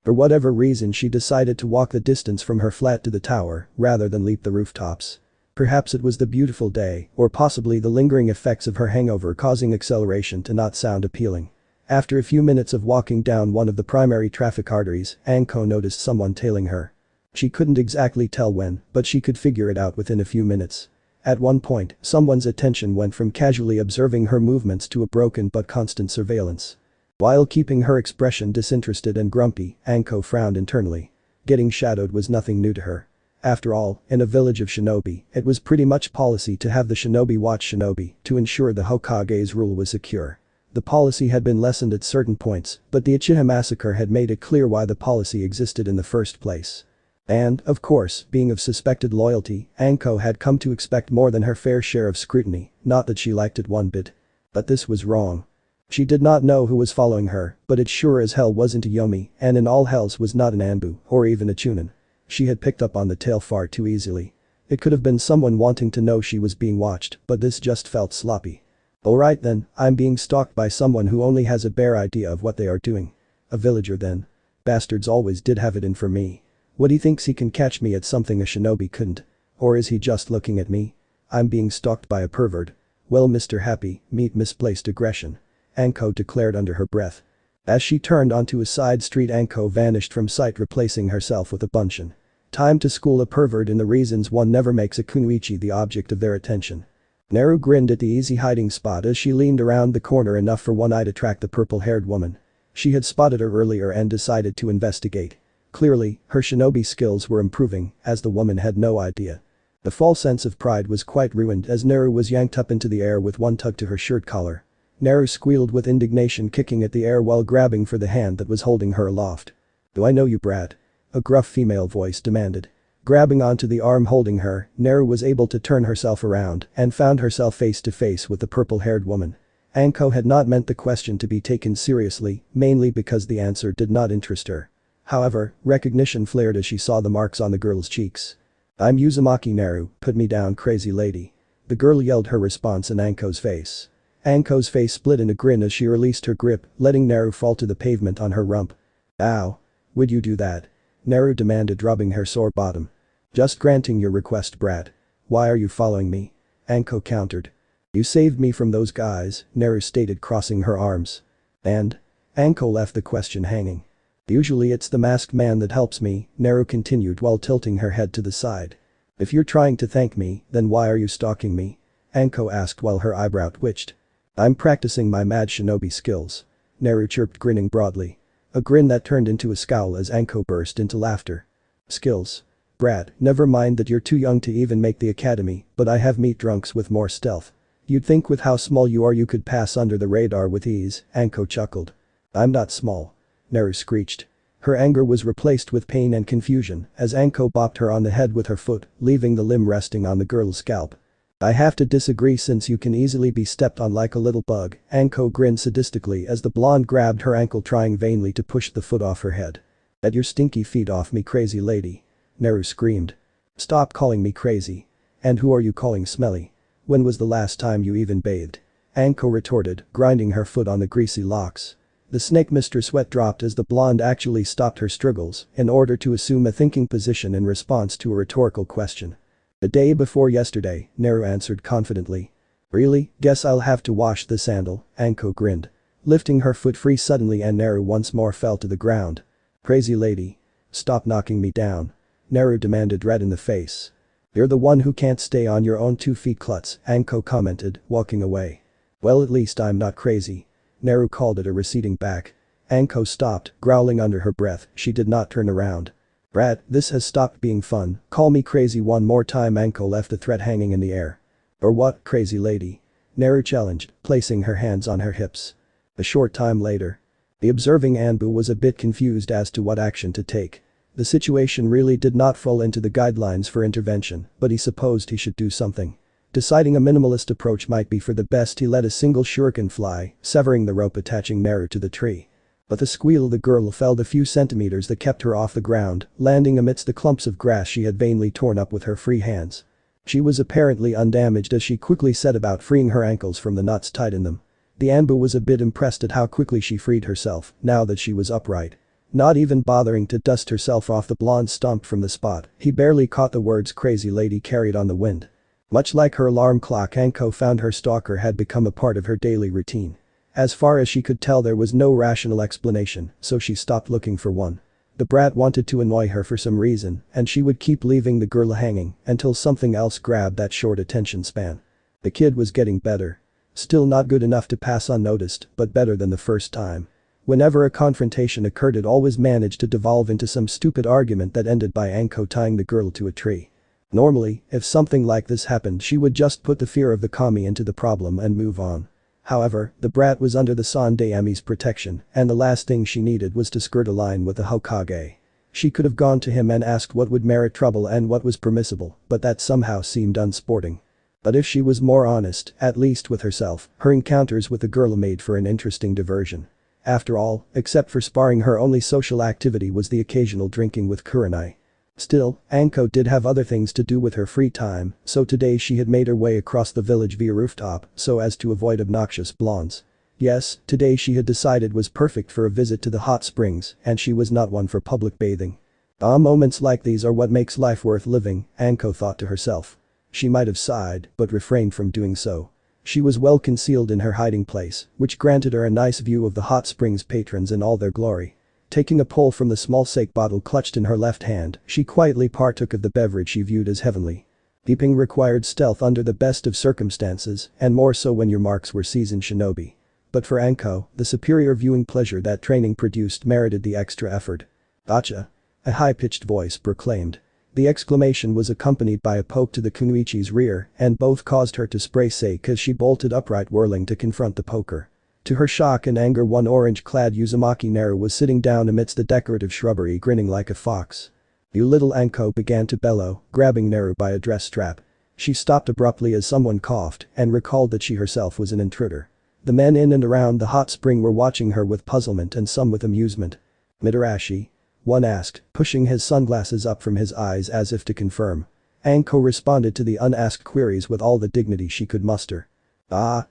For whatever reason, she decided to walk the distance from her flat to the tower, rather than leap the rooftops. Perhaps it was the beautiful day, or possibly the lingering effects of her hangover causing acceleration to not sound appealing. After a few minutes of walking down one of the primary traffic arteries, Anko noticed someone tailing her. She couldn't exactly tell when, but she could figure it out within a few minutes. At one point, someone's attention went from casually observing her movements to a broken but constant surveillance. While keeping her expression disinterested and grumpy, Anko frowned internally. Getting shadowed was nothing new to her. After all, in a village of shinobi, it was pretty much policy to have the shinobi watch shinobi to ensure the Hokage's rule was secure. The policy had been lessened at certain points, but the Uchiha massacre had made it clear why the policy existed in the first place. And, of course, being of suspected loyalty, Anko had come to expect more than her fair share of scrutiny, not that she liked it one bit. But this was wrong. She did not know who was following her, but it sure as hell wasn't a Yomi, and in all hells was not an Anbu, or even a Chunin. She had picked up on the tail far too easily. It could have been someone wanting to know she was being watched, but this just felt sloppy. Alright then, I'm being stalked by someone who only has a bare idea of what they are doing. A villager then. Bastards always did have it in for me. What he thinks he can catch me at something a shinobi couldn't. Or is he just looking at me? I'm being stalked by a pervert. Well, Mr. Happy, meet misplaced aggression. Anko declared under her breath. As she turned onto a side street, Anko vanished from sight, replacing herself with a bunshin. Time to school a pervert in the reasons one never makes a kunoichi the object of their attention. Naru grinned at the easy hiding spot as she leaned around the corner enough for one eye to track the purple-haired woman. She had spotted her earlier and decided to investigate. Clearly, her shinobi skills were improving, as the woman had no idea. The false sense of pride was quite ruined as Naru was yanked up into the air with one tug to her shirt collar. Naru squealed with indignation, kicking at the air while grabbing for the hand that was holding her aloft. "Do I know you, brat?" a gruff female voice demanded. Grabbing onto the arm holding her, Naru was able to turn herself around and found herself face to face with the purple-haired woman. Anko had not meant the question to be taken seriously, mainly because the answer did not interest her. However, recognition flared as she saw the marks on the girl's cheeks. "I'm Uzumaki Naru, put me down, crazy lady." The girl yelled her response in Anko's face. Anko's face split in a grin as she released her grip, letting Naru fall to the pavement on her rump. "Ow. Would you do that?" Naru demanded, rubbing her sore bottom. "Just granting your request, brat. Why are you following me?" Anko countered. "You saved me from those guys," Naru stated, crossing her arms. "And?" Anko left the question hanging. "Usually it's the masked man that helps me," Naru continued while tilting her head to the side. "If you're trying to thank me, then why are you stalking me?" Anko asked while her eyebrow twitched. "I'm practicing my mad shinobi skills," Naru chirped, grinning broadly. A grin that turned into a scowl as Anko burst into laughter. "Skills? Brat, never mind that you're too young to even make the academy, but I have meat drunks with more stealth. You'd think with how small you are you could pass under the radar with ease," Anko chuckled. "I'm not small," Naru screeched. Her anger was replaced with pain and confusion as Anko bopped her on the head with her foot, leaving the limb resting on the girl's scalp. "I have to disagree since you can easily be stepped on like a little bug," Anko grinned sadistically as the blonde grabbed her ankle, trying vainly to push the foot off her head. "Get your stinky feet off me, crazy lady," Naru screamed. "Stop calling me crazy. And who are you calling smelly? When was the last time you even bathed?" Anko retorted, grinding her foot on the greasy locks. The snake mister sweat dropped as the blonde actually stopped her struggles in order to assume a thinking position in response to a rhetorical question. "The day before yesterday," Naru answered confidently. "Really? Guess I'll have to wash the sandal," Anko grinned. Lifting her foot free suddenly and Naru once more fell to the ground. "Crazy lady. Stop knocking me down," Naru demanded, red in the face. "You're the one who can't stay on your own 2 feet, klutz," Anko commented, walking away. "Well, at least I'm not crazy," Naru called at her, receding back. Anko stopped, growling under her breath. She did not turn around. "Brat, this has stopped being fun. Call me crazy one more time." Anko left the threat hanging in the air. "Or what, crazy lady?" Naru challenged, placing her hands on her hips. A short time later. The observing Anbu was a bit confused as to what action to take. The situation really did not fall into the guidelines for intervention, but he supposed he should do something. Deciding a minimalist approach might be for the best, he let a single shuriken fly, severing the rope attaching Naru to the tree. But the squeal of the girl fell the few centimeters that kept her off the ground, landing amidst the clumps of grass she had vainly torn up with her free hands. She was apparently undamaged as she quickly set about freeing her ankles from the knots tied in them. The Anbu was a bit impressed at how quickly she freed herself, now that she was upright. Not even bothering to dust herself off, the blonde stomped from the spot. He barely caught the words "crazy lady" carried on the wind. Much like her alarm clock, Anko found her stalker had become a part of her daily routine. As far as she could tell, there was no rational explanation, so she stopped looking for one. The brat wanted to annoy her for some reason, and she would keep leaving the girl hanging until something else grabbed that short attention span. The kid was getting better. Still not good enough to pass unnoticed, but better than the first time. Whenever a confrontation occurred, it always managed to devolve into some stupid argument that ended by Anko tying the girl to a tree. Normally, if something like this happened, she would just put the fear of the kami into the problem and move on. However, the brat was under the Sandaimi's protection, and the last thing she needed was to skirt a line with the Hokage. She could have gone to him and asked what would merit trouble and what was permissible, but that somehow seemed unsporting. But if she was more honest, at least with herself, her encounters with the girl made for an interesting diversion. After all, except for sparring, her only social activity was the occasional drinking with Kurenai. Still, Anko did have other things to do with her free time, so today she had made her way across the village via rooftop so as to avoid obnoxious blondes. Yes, today she had decided was perfect for a visit to the hot springs, and she was not one for public bathing. Moments like these are what makes life worth living, Anko thought to herself. She might have sighed, but refrained from doing so. She was well concealed in her hiding place, which granted her a nice view of the hot springs patrons in all their glory. Taking a pull from the small sake bottle clutched in her left hand, she quietly partook of the beverage she viewed as heavenly. Peeping required stealth under the best of circumstances, and more so when your marks were seasoned shinobi. But for Anko, the superior viewing pleasure that training produced merited the extra effort. "Gotcha!" a high-pitched voice proclaimed. The exclamation was accompanied by a poke to the kunoichi's rear, and both caused her to spray sake as she bolted upright, whirling to confront the poker. To her shock and anger, one orange-clad Uzumaki Naru was sitting down amidst the decorative shrubbery, grinning like a fox. "You little," Anko began to bellow, grabbing Naru by a dress strap. She stopped abruptly as someone coughed and recalled that she herself was an intruder. The men in and around the hot spring were watching her with puzzlement and some with amusement. "Mitarashi?" one asked, pushing his sunglasses up from his eyes as if to confirm. Anko responded to the unasked queries with all the dignity she could muster. Bye.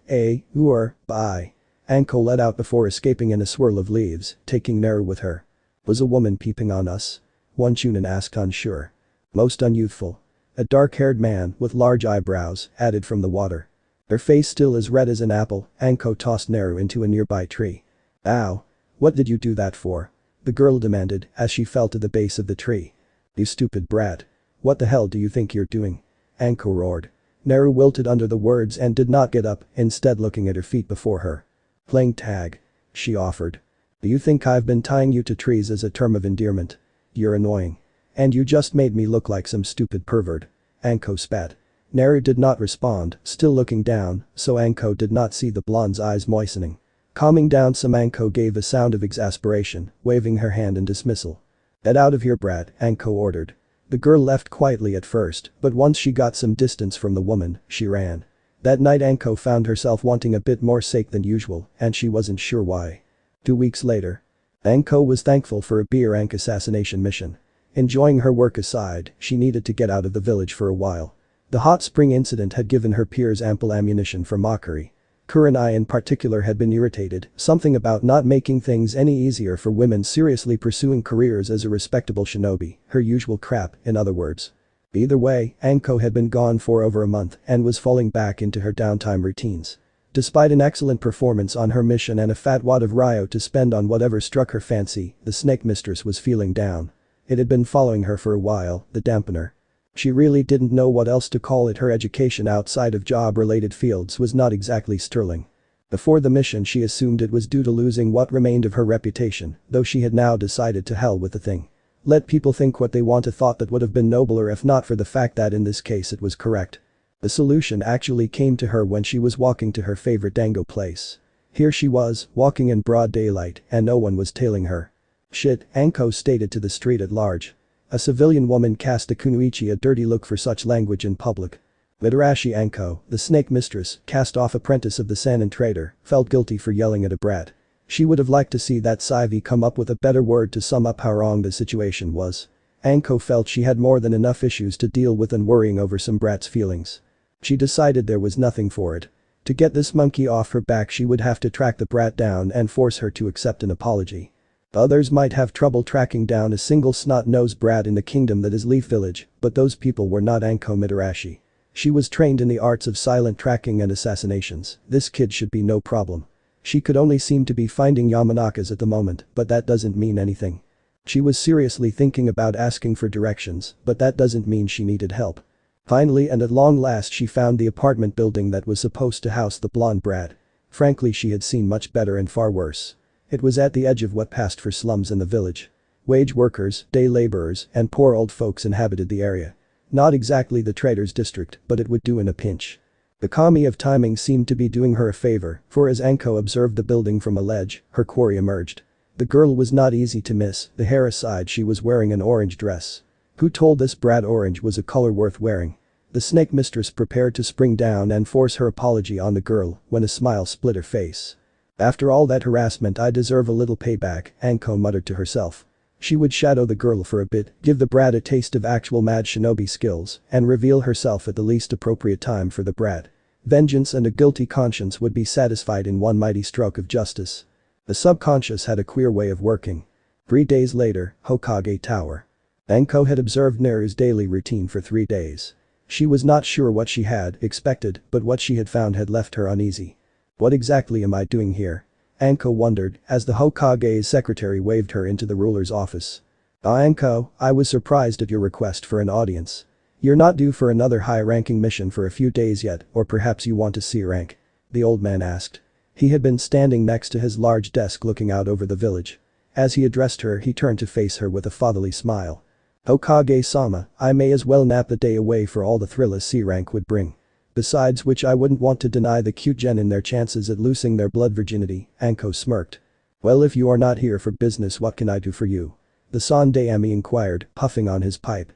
Anko let out before escaping in a swirl of leaves, taking Naru with her. "Was a woman peeping on us?" one chunin asked, unsure. "Most unyouthful." A dark-haired man with large eyebrows added from the water. Her face still as red as an apple, Anko tossed Naru into a nearby tree. "Ow. What did you do that for?" the girl demanded as she fell to the base of the tree. "You stupid brat. What the hell do you think you're doing?" Anko roared. Naru wilted under the words and did not get up, instead looking at her feet before her. "Playing tag," she offered. "Do you think I've been tying you to trees as a term of endearment? You're annoying. And you just made me look like some stupid pervert." Anko spat. Naru did not respond, still looking down, so Anko did not see the blonde's eyes moistening. Calming down some, Anko gave a sound of exasperation, waving her hand in dismissal. "Get out of here, brat," Anko ordered. The girl left quietly at first, but once she got some distance from the woman, she ran. That night Anko found herself wanting a bit more sake than usual, and she wasn't sure why. 2 weeks later. Anko was thankful for a beer rank assassination mission. Enjoying her work aside, she needed to get out of the village for a while. The hot spring incident had given her peers ample ammunition for mockery. Kurenai in particular had been irritated, something about not making things any easier for women seriously pursuing careers as a respectable shinobi, her usual crap, in other words. Either way, Anko had been gone for over a month and was falling back into her downtime routines. Despite an excellent performance on her mission and a fat wad of ryo to spend on whatever struck her fancy, the snake mistress was feeling down. It had been following her for a while, the dampener. She really didn't know what else to call it. Her education outside of job-related fields was not exactly sterling. Before the mission she assumed it was due to losing what remained of her reputation, though she had now decided to hell with the thing. Let people think what they want, a thought that would have been nobler if not for the fact that in this case it was correct. The solution actually came to her when she was walking to her favorite dango place. Here she was, walking in broad daylight, and no one was tailing her. "Shit," Anko stated to the street at large. A civilian woman cast a kunoichi a dirty look for such language in public. Mitarashi. Anko, the snake mistress, cast-off apprentice of the Sanin trader, felt guilty for yelling at a brat. She would have liked to see that Saivi come up with a better word to sum up how wrong the situation was. Anko felt she had more than enough issues to deal with than worrying over some brat's feelings. She decided there was nothing for it. To get this monkey off her back she would have to track the brat down and force her to accept an apology. Others might have trouble tracking down a single snot-nosed brat in the kingdom that is Leaf Village, but those people were not Anko Mitarashi. She was trained in the arts of silent tracking and assassinations. This kid should be no problem. She could only seem to be finding Yamanakas at the moment, but that doesn't mean anything. She was seriously thinking about asking for directions, but that doesn't mean she needed help. Finally and at long last she found the apartment building that was supposed to house the blonde brat. Frankly, she had seen much better and far worse. It was at the edge of what passed for slums in the village. Wage workers, day laborers, and poor old folks inhabited the area. Not exactly the trader's district, but it would do in a pinch. The kami of timing seemed to be doing her a favor, for as Anko observed the building from a ledge, her quarry emerged. The girl was not easy to miss, the hair aside she was wearing an orange dress. Who told this brat orange was a color worth wearing? The snake mistress prepared to spring down and force her apology on the girl when a smile split her face. After all that harassment I deserve a little payback, Anko muttered to herself. She would shadow the girl for a bit, give the brat a taste of actual mad shinobi skills, and reveal herself at the least appropriate time for the brat. Vengeance and a guilty conscience would be satisfied in one mighty stroke of justice. The subconscious had a queer way of working. 3 days later, Hokage Tower. Anko had observed Naru's daily routine for 3 days. She was not sure what she had expected, but what she had found had left her uneasy. What exactly am I doing here? Anko wondered as the Hokage's secretary waved her into the ruler's office. Anko, I was surprised at your request for an audience. You're not due for another high-ranking mission for a few days yet, or perhaps you want to see rank? The old man asked. He had been standing next to his large desk looking out over the village. As he addressed her he turned to face her with a fatherly smile. Hokage-sama, I may as well nap the day away for all the thrill a C rank would bring. Besides which I wouldn't want to deny the Kyuubi their chances at losing their blood virginity, Anko smirked. Well, if you are not here for business, what can I do for you? The Sandaime inquired, puffing on his pipe.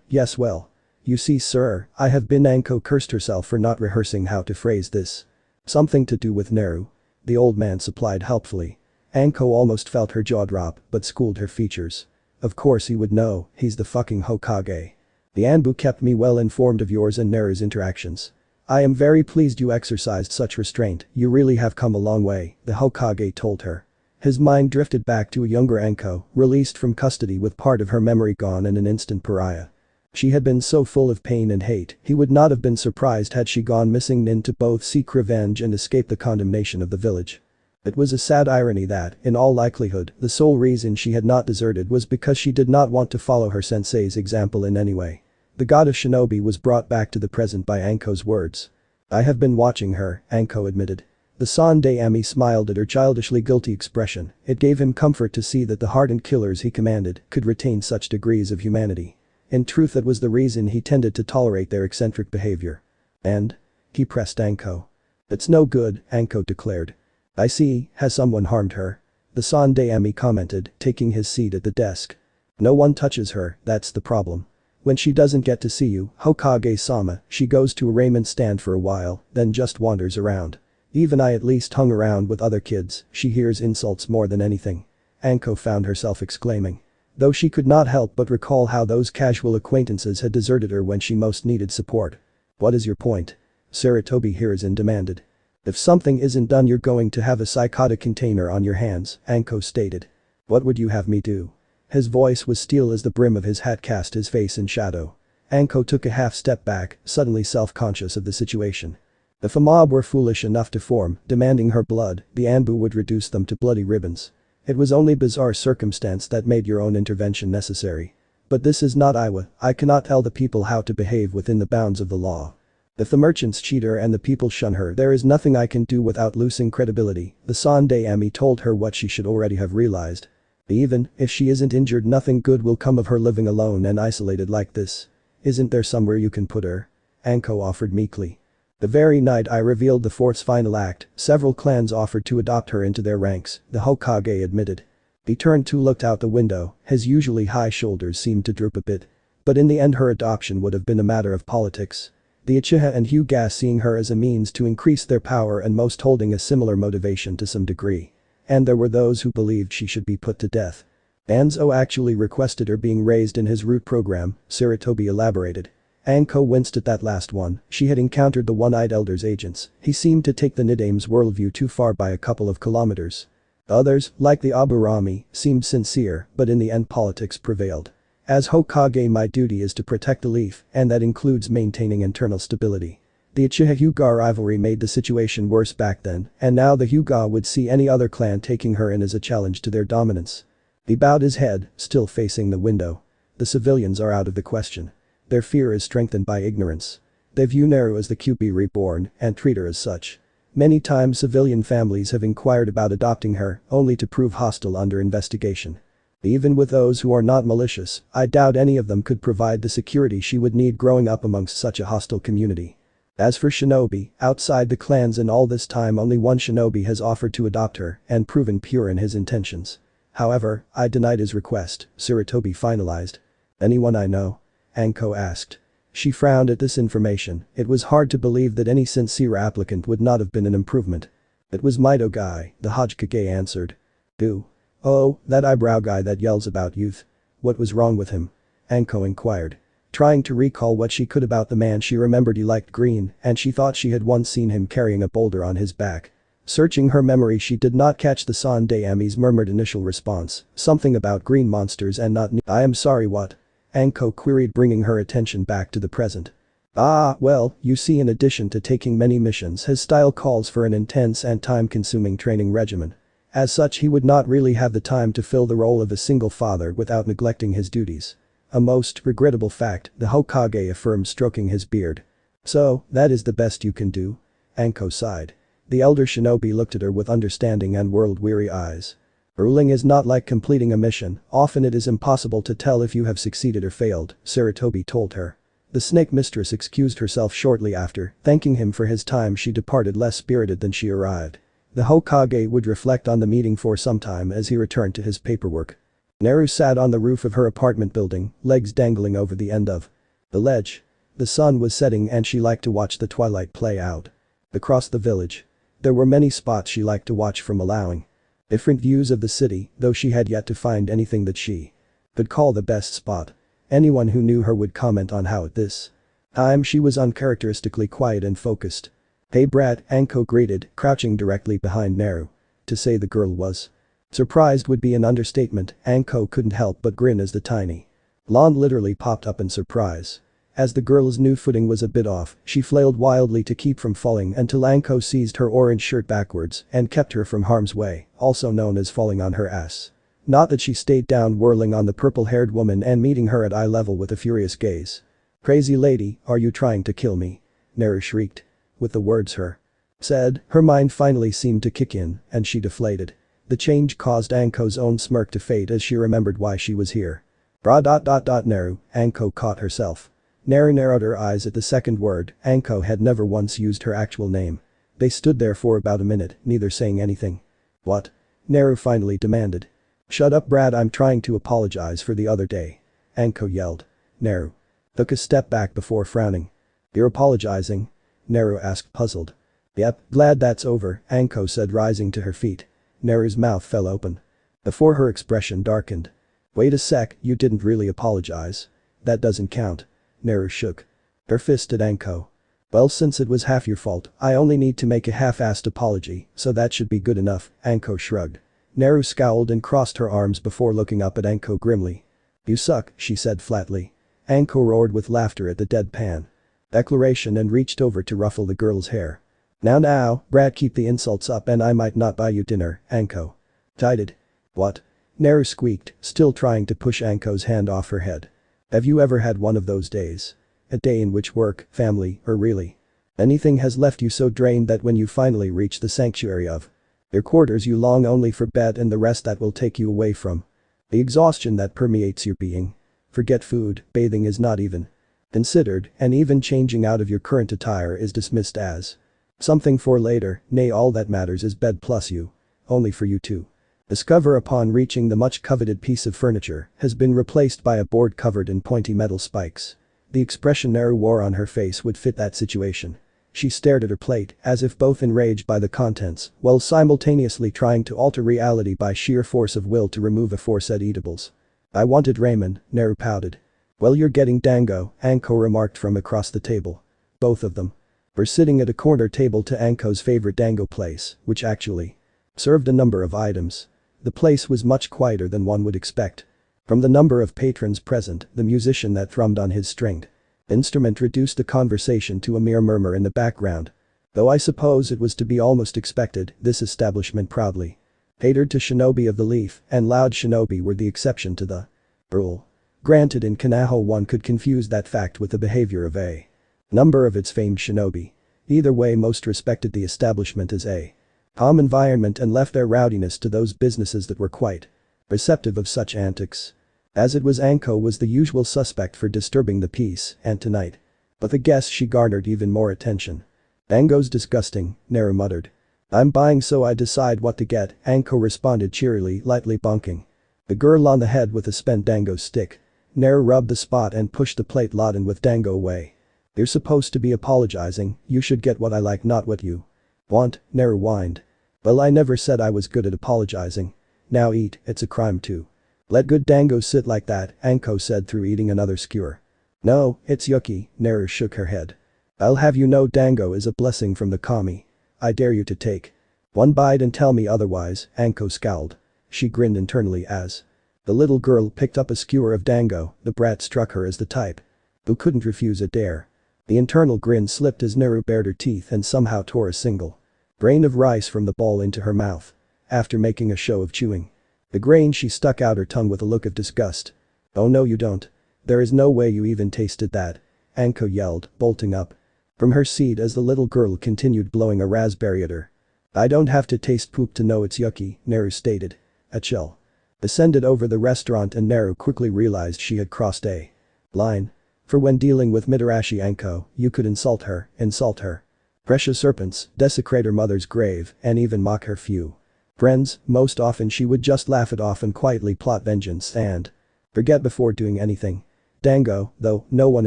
Yes, well. You see, sir, I have been. Anko cursed herself for not rehearsing how to phrase this. Something to do with Naru? The old man supplied helpfully. Anko almost felt her jaw drop, but schooled her features. Of course he would know, he's the fucking Hokage. The Anbu kept me well informed of yours and Naru's interactions. I am very pleased you exercised such restraint, you really have come a long way, the Hokage told her. His mind drifted back to a younger Anko, released from custody with part of her memory gone and an instant pariah. She had been so full of pain and hate, he would not have been surprised had she gone missing to both seek revenge and escape the condemnation of the village. It was a sad irony that, in all likelihood, the sole reason she had not deserted was because she did not want to follow her sensei's example in any way. The god of shinobi was brought back to the present by Anko's words. I have been watching her, Anko admitted. The Sandaime smiled at her childishly guilty expression. It gave him comfort to see that the hardened killers he commanded could retain such degrees of humanity. In truth, that was the reason he tended to tolerate their eccentric behavior. And? He pressed Anko. It's no good, Anko declared. I see, has someone harmed her? The Sandaime commented, taking his seat at the desk. No one touches her, that's the problem. When she doesn't get to see you, Hokage-sama, she goes to a ramen stand for a while, then just wanders around. Even I at least hung around with other kids, she hears insults more than anything. Anko found herself exclaiming. Though she could not help but recall how those casual acquaintances had deserted her when she most needed support. What is your point? Sarutobi Hiruzen demanded. If something isn't done, you're going to have a psychotic container on your hands, Anko stated. What would you have me do? His voice was steel as the brim of his hat cast his face in shadow. Anko took a half step back, suddenly self-conscious of the situation. If a mob were foolish enough to form, demanding her blood, the Anbu would reduce them to bloody ribbons. It was only bizarre circumstance that made your own intervention necessary. But this is not Iowa, I cannot tell the people how to behave within the bounds of the law. If the merchants cheat her and the people shun her, there is nothing I can do without losing credibility, the Sandaime told her what she should already have realized. Even if she isn't injured, nothing good will come of her living alone and isolated like this. Isn't there somewhere you can put her? Anko offered meekly. The very night I revealed the fort's final act, several clans offered to adopt her into their ranks, the Hokage admitted. He turned to looked out the window, his usually high shoulders seemed to droop a bit. But in the end her adoption would have been a matter of politics. The Uchiha and Hyuga seeing her as a means to increase their power and most holding a similar motivation to some degree. And there were those who believed she should be put to death. Anzo actually requested her being raised in his root program, Sarutobi elaborated. Anko winced at that last one, she had encountered the one-eyed elder's agents, he seemed to take the Nidame's worldview too far by a couple of kilometers. Others, like the Aburami, seemed sincere, but in the end politics prevailed. As Hokage, my duty is to protect the leaf, and that includes maintaining internal stability. The Uchiha-Hyuga rivalry made the situation worse back then, and now the Hyuga would see any other clan taking her in as a challenge to their dominance. He bowed his head, still facing the window. The civilians are out of the question. Their fear is strengthened by ignorance. They view Naru as the Kyuubi reborn, and treat her as such. Many times civilian families have inquired about adopting her, only to prove hostile under investigation. Even with those who are not malicious, I doubt any of them could provide the security she would need growing up amongst such a hostile community. As for shinobi, outside the clans in all this time only one shinobi has offered to adopt her and proven pure in his intentions. However, I denied his request, Sarutobi finalized. Anyone I know? Anko asked. She frowned at this information. It was hard to believe that any sincere applicant would not have been an improvement. It was Mito guy, the Hokage answered. Who? Oh, that eyebrow guy that yells about youth. What was wrong with him? Anko inquired. Trying to recall what she could about the man, she remembered he liked green and she thought she had once seen him carrying a boulder on his back. Searching her memory, she did not catch the Sandeami's murmured initial response, something about green monsters and not I am sorry what? Anko queried, bringing her attention back to the present. Ah, well, you see, in addition to taking many missions, his style calls for an intense and time-consuming training regimen. As such, he would not really have the time to fill the role of a single father without neglecting his duties. A most regrettable fact, the Hokage affirmed, stroking his beard. So, that is the best you can do? Anko sighed. The elder shinobi looked at her with understanding and world-weary eyes. Ruling is not like completing a mission, often it is impossible to tell if you have succeeded or failed, Sarutobi told her. The snake mistress excused herself shortly after, thanking him for his time. She departed less spirited than she arrived. The Hokage would reflect on the meeting for some time as he returned to his paperwork. Naru sat on the roof of her apartment building, legs dangling over the end of the ledge. The sun was setting and she liked to watch the twilight play out. Across the village, there were many spots she liked to watch from, allowing different views of the city, though she had yet to find anything that she could call the best spot. Anyone who knew her would comment on how at this time she was uncharacteristically quiet and focused. Hey brat, Anko greeted, crouching directly behind Naru. To say the girl was surprised would be an understatement. Anko couldn't help but grin as the tiny blonde literally popped up in surprise. As the girl's new footing was a bit off, she flailed wildly to keep from falling until Anko seized her orange shirt backwards and kept her from harm's way, also known as falling on her ass. Not that she stayed down, whirling on the purple-haired woman and meeting her at eye level with a furious gaze. Crazy lady, are you trying to kill me? Naru shrieked. With the words her said, her mind finally seemed to kick in and she deflated. The change caused Anko's own smirk to fade as she remembered why she was here. Naru, Anko caught herself. Naru narrowed her eyes at the second word. Anko had never once used her actual name. They stood there for about a minute, neither saying anything. What? Naru finally demanded. Shut up Brad, I'm trying to apologize for the other day. Anko yelled. Naru took a step back before frowning. You're apologizing? Naru asked, puzzled. Yep, glad that's over, Anko said, rising to her feet. Naru's mouth fell open. Before her expression darkened. Wait a sec, you didn't really apologize. That doesn't count. Naru shook her fist at Anko. Well, since it was half your fault, I only need to make a half-assed apology, so that should be good enough, Anko shrugged. Naru scowled and crossed her arms before looking up at Anko grimly. You suck, she said flatly. Anko roared with laughter at the deadpan declaration and reached over to ruffle the girl's hair. Now, Brad, keep the insults up and I might not buy you dinner, Anko chided. What? Naru squeaked, still trying to push Anko's hand off her head. Have you ever had one of those days? A day in which work, family, or really anything has left you so drained that when you finally reach the sanctuary of your quarters you long only for bed and the rest that will take you away from the exhaustion that permeates your being. Forget food, bathing is not even considered, and even changing out of your current attire is dismissed as something for later. Nay, all that matters is bed plus you. Only for you to discover upon reaching the much coveted piece of furniture has been replaced by a board covered in pointy metal spikes. The expression Naru wore on her face would fit that situation. She stared at her plate as if both enraged by the contents while simultaneously trying to alter reality by sheer force of will to remove aforesaid eatables. I wanted ramen, Naru pouted. Well, you're getting dango, Anko remarked from across the table. Both of them were sitting at a corner table to Anko's favorite dango place, which actually served a number of items. The place was much quieter than one would expect. From the number of patrons present, the musician that thrummed on his stringed instrument reduced the conversation to a mere murmur in the background. Though I suppose it was to be almost expected, this establishment proudly catered to shinobi of the leaf, and loud shinobi were the exception to the rule. Granted, in Kanaho one could confuse that fact with the behavior of a number of its famed shinobi. Either way, most respected the establishment as a calm environment and left their rowdiness to those businesses that were quite receptive of such antics. As it was, Anko was the usual suspect for disturbing the peace, and tonight But the guess she garnered even more attention. "Dango's disgusting," Naru muttered. "I'm buying so I decide what to get," Anko responded cheerily, lightly bonking the girl on the head with a spent Dango stick. Naru rubbed the spot and pushed the plate laden with Dango away. "You're supposed to be apologizing, you should get what I like not what you want," Naru whined. "Well, I never said I was good at apologizing. Now eat, it's a crime too." "Let good Dango sit like that," Anko said through eating another skewer. "No, it's yucky," Naru shook her head. "I'll have you know Dango is a blessing from the kami. I dare you to take one bite and tell me otherwise," Anko scowled. She grinned internally as the little girl picked up a skewer of Dango. The brat struck her as the type who couldn't refuse a dare. The internal grin slipped as Naru bared her teeth and somehow tore a single grain of rice from the ball into her mouth. After making a show of chewing the grain, she stuck out her tongue with a look of disgust. "Oh no you don't. There is no way you even tasted that," Anko yelled, bolting up from her seat as the little girl continued blowing a raspberry at her. "I don't have to taste poop to know it's yucky," Naru stated. A chill descended over the restaurant and Naru quickly realized she had crossed a line. For when dealing with Mitarashi Anko, you could insult her. Precious serpents, desecrate her mother's grave, and even mock her few friends. Most often she would just laugh it off and quietly plot vengeance and forget before doing anything. Dango, though, no one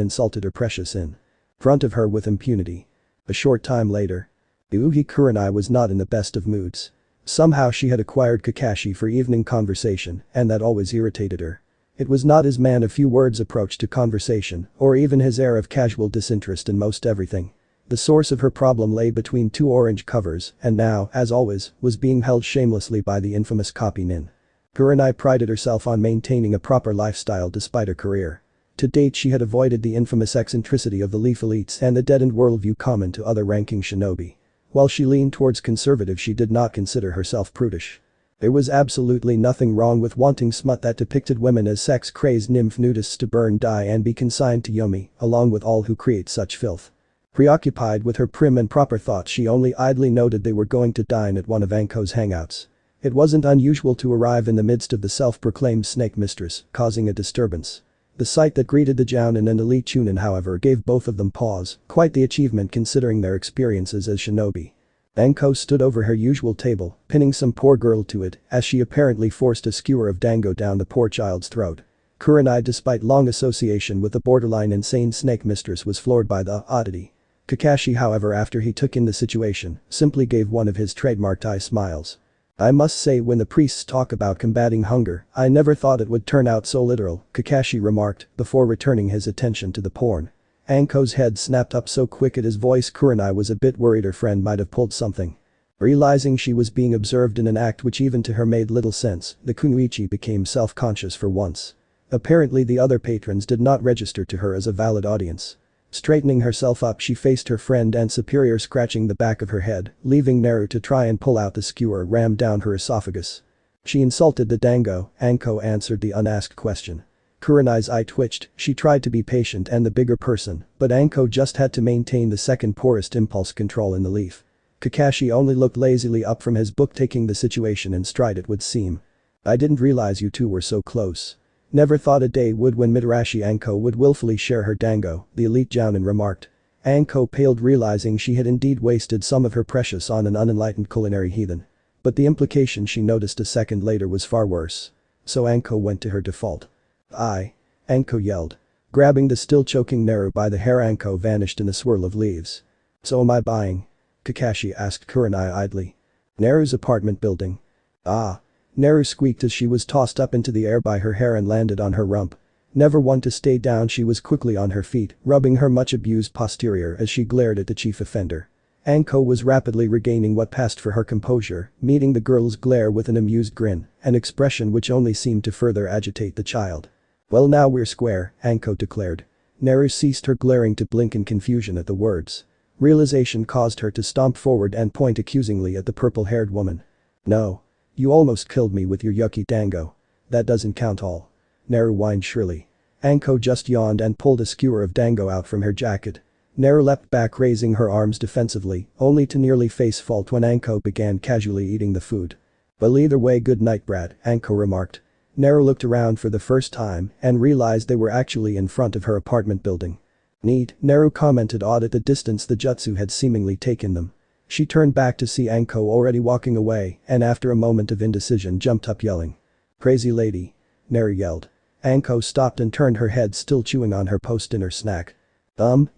insulted her precious in front of her with impunity. A short time later, Uchi Kurenai was not in the best of moods. Somehow she had acquired Kakashi for evening conversation, and that always irritated her. It was not his man of few words approach to conversation, or even his air of casual disinterest in most everything. The source of her problem lay between two orange covers, and now, as always, was being held shamelessly by the infamous copy nin. Kurenai prided herself on maintaining a proper lifestyle despite her career. To date she had avoided the infamous eccentricity of the Leaf Elites and the deadened worldview common to other ranking shinobi. While she leaned towards conservative, she did not consider herself prudish. There was absolutely nothing wrong with wanting smut that depicted women as sex-crazed nymph nudists to burn, die and be consigned to Yomi, along with all who create such filth. Preoccupied with her prim and proper thoughts, she only idly noted they were going to dine at one of Anko's hangouts. It wasn't unusual to arrive in the midst of the self-proclaimed snake mistress, causing a disturbance. The sight that greeted the Jounin and elite Chunin, however, gave both of them pause, quite the achievement considering their experiences as shinobi. Anko stood over her usual table, pinning some poor girl to it, as she apparently forced a skewer of Dango down the poor child's throat. Kurenai, despite long association with the borderline insane snake mistress, was floored by the oddity. Kakashi, however, after he took in the situation, simply gave one of his trademarked eye smiles. "I must say, when the priests talk about combating hunger, I never thought it would turn out so literal," Kakashi remarked, before returning his attention to the porn. Anko's head snapped up so quick at his voice Kurenai was a bit worried her friend might have pulled something. Realizing she was being observed in an act which even to her made little sense, the kunoichi became self-conscious for once. Apparently the other patrons did not register to her as a valid audience. Straightening herself up, she faced her friend and superior, scratching the back of her head, leaving Naru to try and pull out the skewer rammed down her esophagus. "She insulted the Dango," Anko answered the unasked question. Kurenai's eye twitched. She tried to be patient and the bigger person, but Anko just had to maintain the second poorest impulse control in the leaf. Kakashi only looked lazily up from his book, taking the situation in stride, it would seem. "I didn't realize you two were so close. Never thought a day would when Mitarashi Anko would willfully share her Dango," the elite Jounin remarked. Anko paled, realizing she had indeed wasted some of her precious on an unenlightened culinary heathen. But the implication she noticed a second later was far worse. So Anko went to her default. "I," Anko yelled. Grabbing the still choking Naru by the hair, Anko vanished in a swirl of leaves. "So am I buying?" Kakashi asked Kurenai idly. "Naru's apartment building." "Ah." Naru squeaked as she was tossed up into the air by her hair and landed on her rump. Never one to stay down, she was quickly on her feet, rubbing her much abused posterior as she glared at the chief offender. Anko was rapidly regaining what passed for her composure, meeting the girl's glare with an amused grin, an expression which only seemed to further agitate the child. "Well, now we're square," Anko declared. Naru ceased her glaring to blink in confusion at the words. Realization caused her to stomp forward and point accusingly at the purple-haired woman. "No. You almost killed me with your yucky Dango. That doesn't count all." Naru whined shrilly. Anko just yawned and pulled a skewer of Dango out from her jacket. Naru leapt back, raising her arms defensively, only to nearly face fault when Anko began casually eating the food. "Well, either way, good night, brat," Anko remarked. Naru looked around for the first time and realized they were actually in front of her apartment building. Neat, Naru commented, awed at the distance the jutsu had seemingly taken them. She turned back to see Anko already walking away and after a moment of indecision jumped up yelling. "Crazy lady." Naru yelled. Anko stopped and turned her head, still chewing on her post-dinner snack.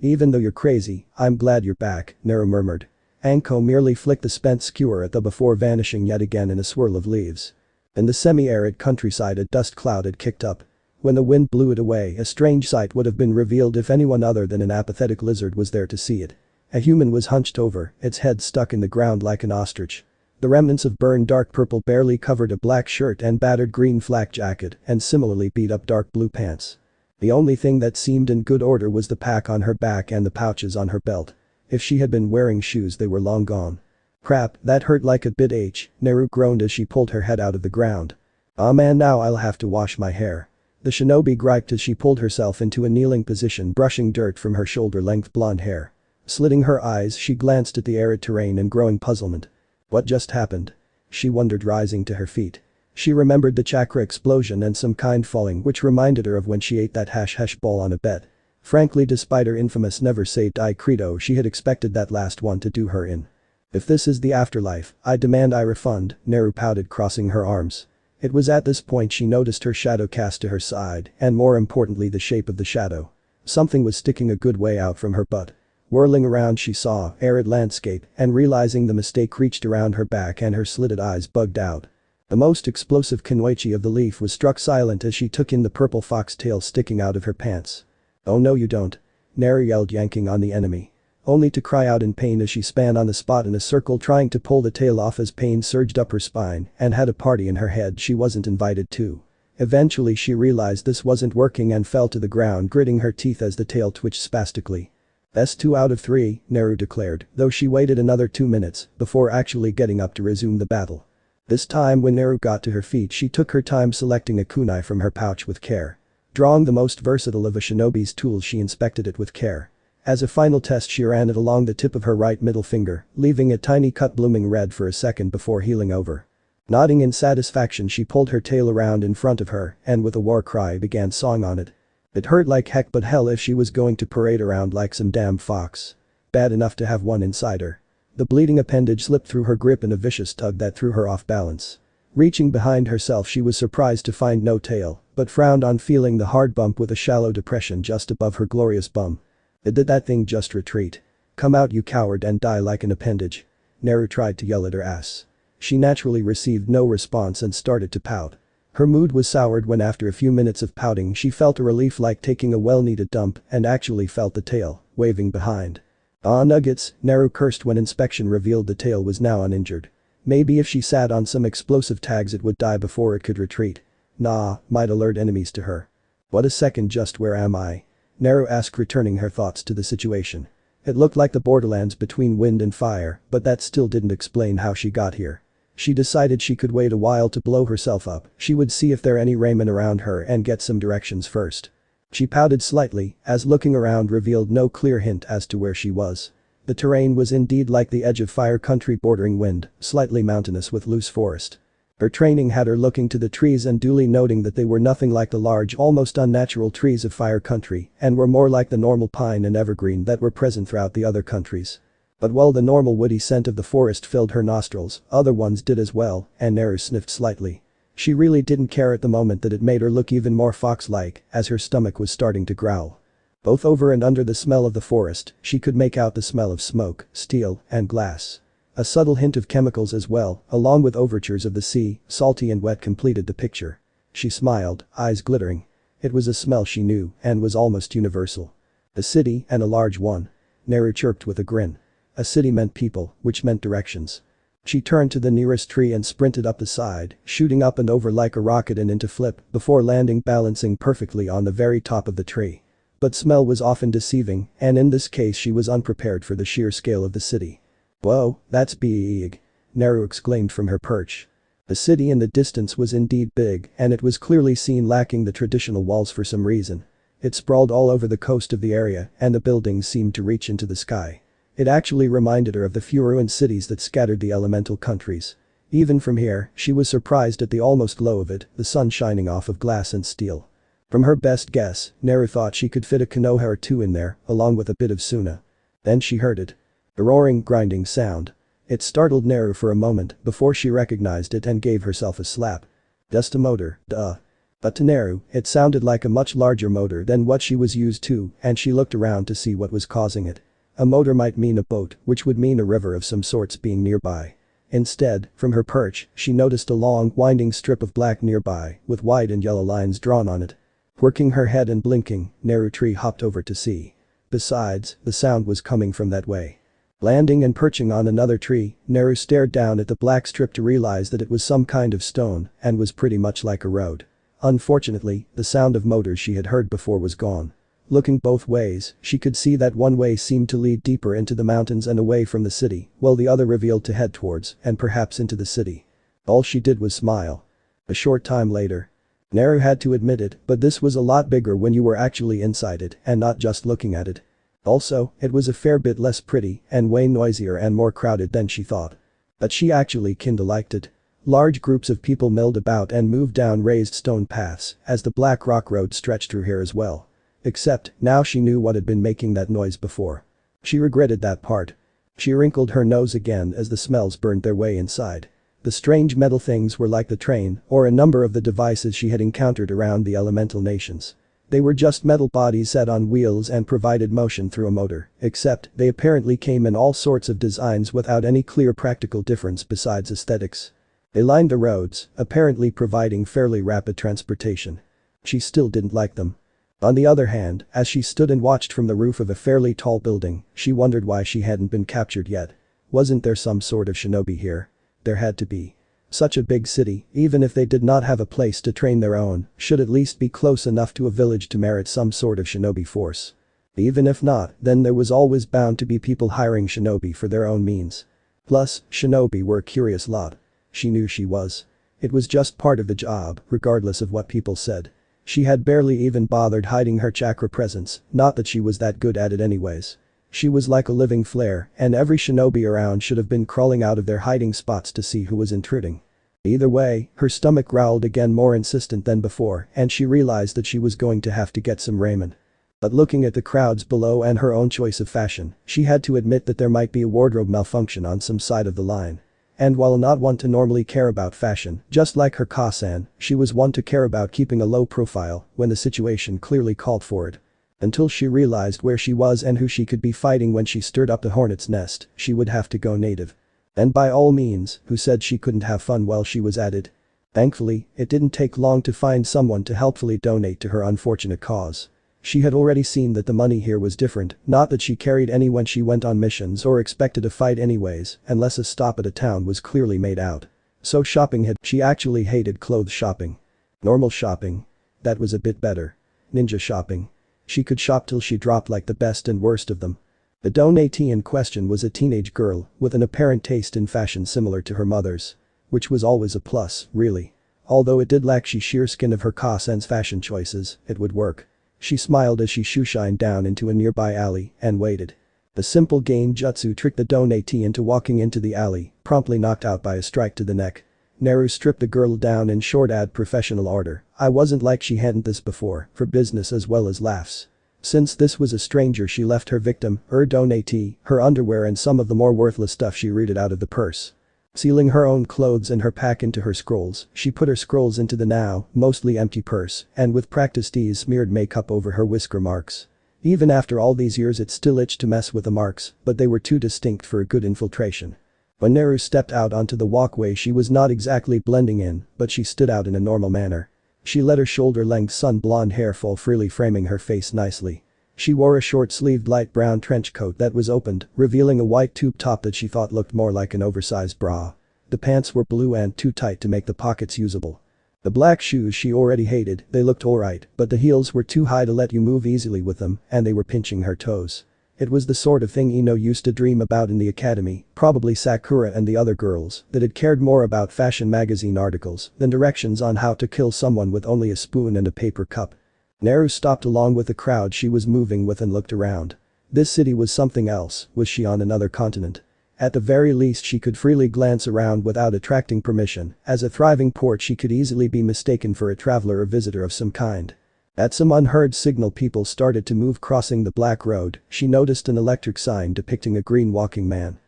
Even though you're crazy, I'm glad you're back," Naru murmured. Anko merely flicked the spent skewer at them before vanishing yet again in a swirl of leaves. In the semi-arid countryside a dust cloud had kicked up. When the wind blew it away, a strange sight would have been revealed if anyone other than an apathetic lizard was there to see it. A human was hunched over, its head stuck in the ground like an ostrich. The remnants of burned dark purple barely covered a black shirt and battered green flak jacket and similarly beat up dark blue pants. The only thing that seemed in good order was the pack on her back and the pouches on her belt. If she had been wearing shoes they were long gone. "Crap, that hurt like a bitch," Naru groaned as she pulled her head out of the ground. "Aw man, now I'll have to wash my hair." The shinobi griped as she pulled herself into a kneeling position, brushing dirt from her shoulder-length blonde hair. Slitting her eyes, she glanced at the arid terrain in growing puzzlement. What just happened? She wondered, rising to her feet. She remembered the chakra explosion and some kind falling, which reminded her of when she ate that hash ball on a bet. Frankly, despite her infamous never say die credo, she had expected that last one to do her in. "If this is the afterlife, I demand I refund," Naru pouted, crossing her arms. It was at this point she noticed her shadow cast to her side and more importantly the shape of the shadow. Something was sticking a good way out from her butt. Whirling around she saw arid landscape and realizing the mistake reached around her back and her slitted eyes bugged out. The most explosive kinwaichi of the leaf was struck silent as she took in the purple fox tail sticking out of her pants. "Oh no you don't." Naru yelled, yanking on the enemy. Only to cry out in pain as she span on the spot in a circle trying to pull the tail off as pain surged up her spine and had a party in her head she wasn't invited to. Eventually she realized this wasn't working and fell to the ground, gritting her teeth as the tail twitched spastically. "That's 2 out of 3, Naru declared, though she waited another 2 minutes before actually getting up to resume the battle. This time when Naru got to her feet she took her time selecting a kunai from her pouch with care. Drawing the most versatile of a shinobi's tools she inspected it with care. As a final test she ran it along the tip of her right middle finger, leaving a tiny cut blooming red for a second before healing over. Nodding in satisfaction she pulled her tail around in front of her and with a war cry began sawing on it. It hurt like heck, but hell if she was going to parade around like some damn fox. Bad enough to have one inside her. The bleeding appendage slipped through her grip in a vicious tug that threw her off balance. Reaching behind herself she was surprised to find no tail, but frowned on feeling the hard bump with a shallow depression just above her glorious bum. Did that thing just retreat? "Come out you coward and die like an appendage." Naru tried to yell at her ass. She naturally received no response and started to pout. Her mood was soured when after a few minutes of pouting she felt a relief like taking a well-needed dump and actually felt the tail waving behind. "Aw nuggets," Naru cursed when inspection revealed the tail was now uninjured. Maybe if she sat on some explosive tags it would die before it could retreat. Nah, might alert enemies to her. "What a second, just where am I?" Naru asked, returning her thoughts to the situation. It looked like the borderlands between wind and fire, but that still didn't explain how she got here. She decided she could wait a while to blow herself up, she would see if there are any Raymond around her and get some directions first. She pouted slightly, as looking around revealed no clear hint as to where she was. The terrain was indeed like the edge of fire country bordering wind, slightly mountainous with loose forest. Her training had her looking to the trees and duly noting that they were nothing like the large, almost unnatural trees of fire country and were more like the normal pine and evergreen that were present throughout the other countries. But while the normal woody scent of the forest filled her nostrils, other ones did as well, and Naru sniffed slightly. She really didn't care at the moment that it made her look even more fox-like, as her stomach was starting to growl. Both over and under the smell of the forest, she could make out the smell of smoke, steel, and glass. A subtle hint of chemicals as well, along with overtures of the sea, salty and wet, completed the picture. She smiled, eyes glittering. It was a smell she knew and was almost universal. A city, and a large one. Naru chirped with a grin. A city meant people, which meant directions. She turned to the nearest tree and sprinted up the side, shooting up and over like a rocket and into flip before landing, balancing perfectly on the very top of the tree. But smell was often deceiving, and in this case she was unprepared for the sheer scale of the city. "Whoa, that's big," Naru exclaimed from her perch. The city in the distance was indeed big, and it was clearly seen lacking the traditional walls for some reason. It sprawled all over the coast of the area, and the buildings seemed to reach into the sky. It actually reminded her of the few ruined cities that scattered the elemental countries. Even from here, she was surprised at the almost glow of it, the sun shining off of glass and steel. From her best guess, Naru thought she could fit a Konoha or two in there, along with a bit of Suna. Then she heard it. A roaring, grinding sound. It startled Naru for a moment before she recognized it and gave herself a slap. Just a motor, duh. But to Naru, it sounded like a much larger motor than what she was used to, and she looked around to see what was causing it. A motor might mean a boat, which would mean a river of some sorts being nearby. Instead, from her perch, she noticed a long, winding strip of black nearby, with white and yellow lines drawn on it. Quirking her head and blinking, Naru tree hopped over to see. Besides, the sound was coming from that way. Landing and perching on another tree, Naru stared down at the black strip to realize that it was some kind of stone and was pretty much like a road. Unfortunately, the sound of motors she had heard before was gone. Looking both ways, she could see that one way seemed to lead deeper into the mountains and away from the city, while the other revealed to head towards, and perhaps into the city. All she did was smile. A short time later. Naru had to admit it, but this was a lot bigger when you were actually inside it and not just looking at it. Also, it was a fair bit less pretty and way noisier and more crowded than she thought. But she actually kinda liked it. Large groups of people milled about and moved down raised stone paths as the black rock road stretched through here as well. Except, now she knew what had been making that noise before. She regretted that part. She wrinkled her nose again as the smells burned their way inside. The strange metal things were like the train or a number of the devices she had encountered around the elemental nations. They were just metal bodies set on wheels and provided motion through a motor, except they apparently came in all sorts of designs without any clear practical difference besides aesthetics. They lined the roads, apparently providing fairly rapid transportation. She still didn't like them. On the other hand, as she stood and watched from the roof of a fairly tall building, she wondered why she hadn't been captured yet. Wasn't there some sort of shinobi here? There had to be. Such a big city, even if they did not have a place to train their own, should at least be close enough to a village to merit some sort of shinobi force. Even if not, then there was always bound to be people hiring shinobi for their own means. Plus, shinobi were a curious lot. She knew she was. It was just part of the job, regardless of what people said. She had barely even bothered hiding her chakra presence, not that she was that good at it anyways. She was like a living flare, and every shinobi around should have been crawling out of their hiding spots to see who was intruding. Either way, her stomach growled again, more insistent than before, and she realized that she was going to have to get some raiment. But looking at the crowds below and her own choice of fashion, she had to admit that there might be a wardrobe malfunction on some side of the line. And while not one to normally care about fashion, just like her Kasan, she was one to care about keeping a low profile when the situation clearly called for it. Until she realized where she was and who she could be fighting when she stirred up the hornet's nest, she would have to go native. And by all means, who said she couldn't have fun while she was at it? Thankfully, it didn't take long to find someone to helpfully donate to her unfortunate cause. She had already seen that the money here was different, not that she carried any when she went on missions or expected a fight anyways, unless a stop at a town was clearly made out. So she actually hated clothes shopping. Normal shopping. That was a bit better. Ninja shopping. She could shop till she dropped like the best and worst of them. The donatee in question was a teenage girl with an apparent taste in fashion similar to her mother's. Which was always a plus, really. Although it did lack sheer skin of her Kasen's fashion choices, it would work. She smiled as she shoeshined down into a nearby alley and waited. The simple gain jutsu tricked the donatee into walking into the alley, promptly knocked out by a strike to the neck. Naru stripped the girl down in short professional order. I wasn't like she hadn't this before, for business as well as laughs. Since this was a stranger, she left her victim, her donatee, her underwear and some of the more worthless stuff she rooted out of the purse. Sealing her own clothes and her pack into her scrolls, she put her scrolls into the now mostly empty purse and with practiced ease smeared makeup over her whisker marks. Even after all these years it still itched to mess with the marks, but they were too distinct for a good infiltration. When Naru stepped out onto the walkway, she was not exactly blending in, but she stood out in a normal manner. She let her shoulder-length sun-blonde hair fall freely, framing her face nicely. She wore a short-sleeved light brown trench coat that was opened, revealing a white tube top that she thought looked more like an oversized bra. The pants were blue and too tight to make the pockets usable. The black shoes she already hated, they looked alright, but the heels were too high to let you move easily with them, and they were pinching her toes. It was the sort of thing Ino used to dream about in the academy, probably Sakura and the other girls, that had cared more about fashion magazine articles than directions on how to kill someone with only a spoon and a paper cup. Naru stopped along with the crowd she was moving with and looked around. This city was something else. Was she on another continent? At the very least she could freely glance around without attracting permission. As a thriving port she could easily be mistaken for a traveler or visitor of some kind. At some unheard signal, people started to move. Crossing the black road, she noticed an electric sign depicting a green walking man.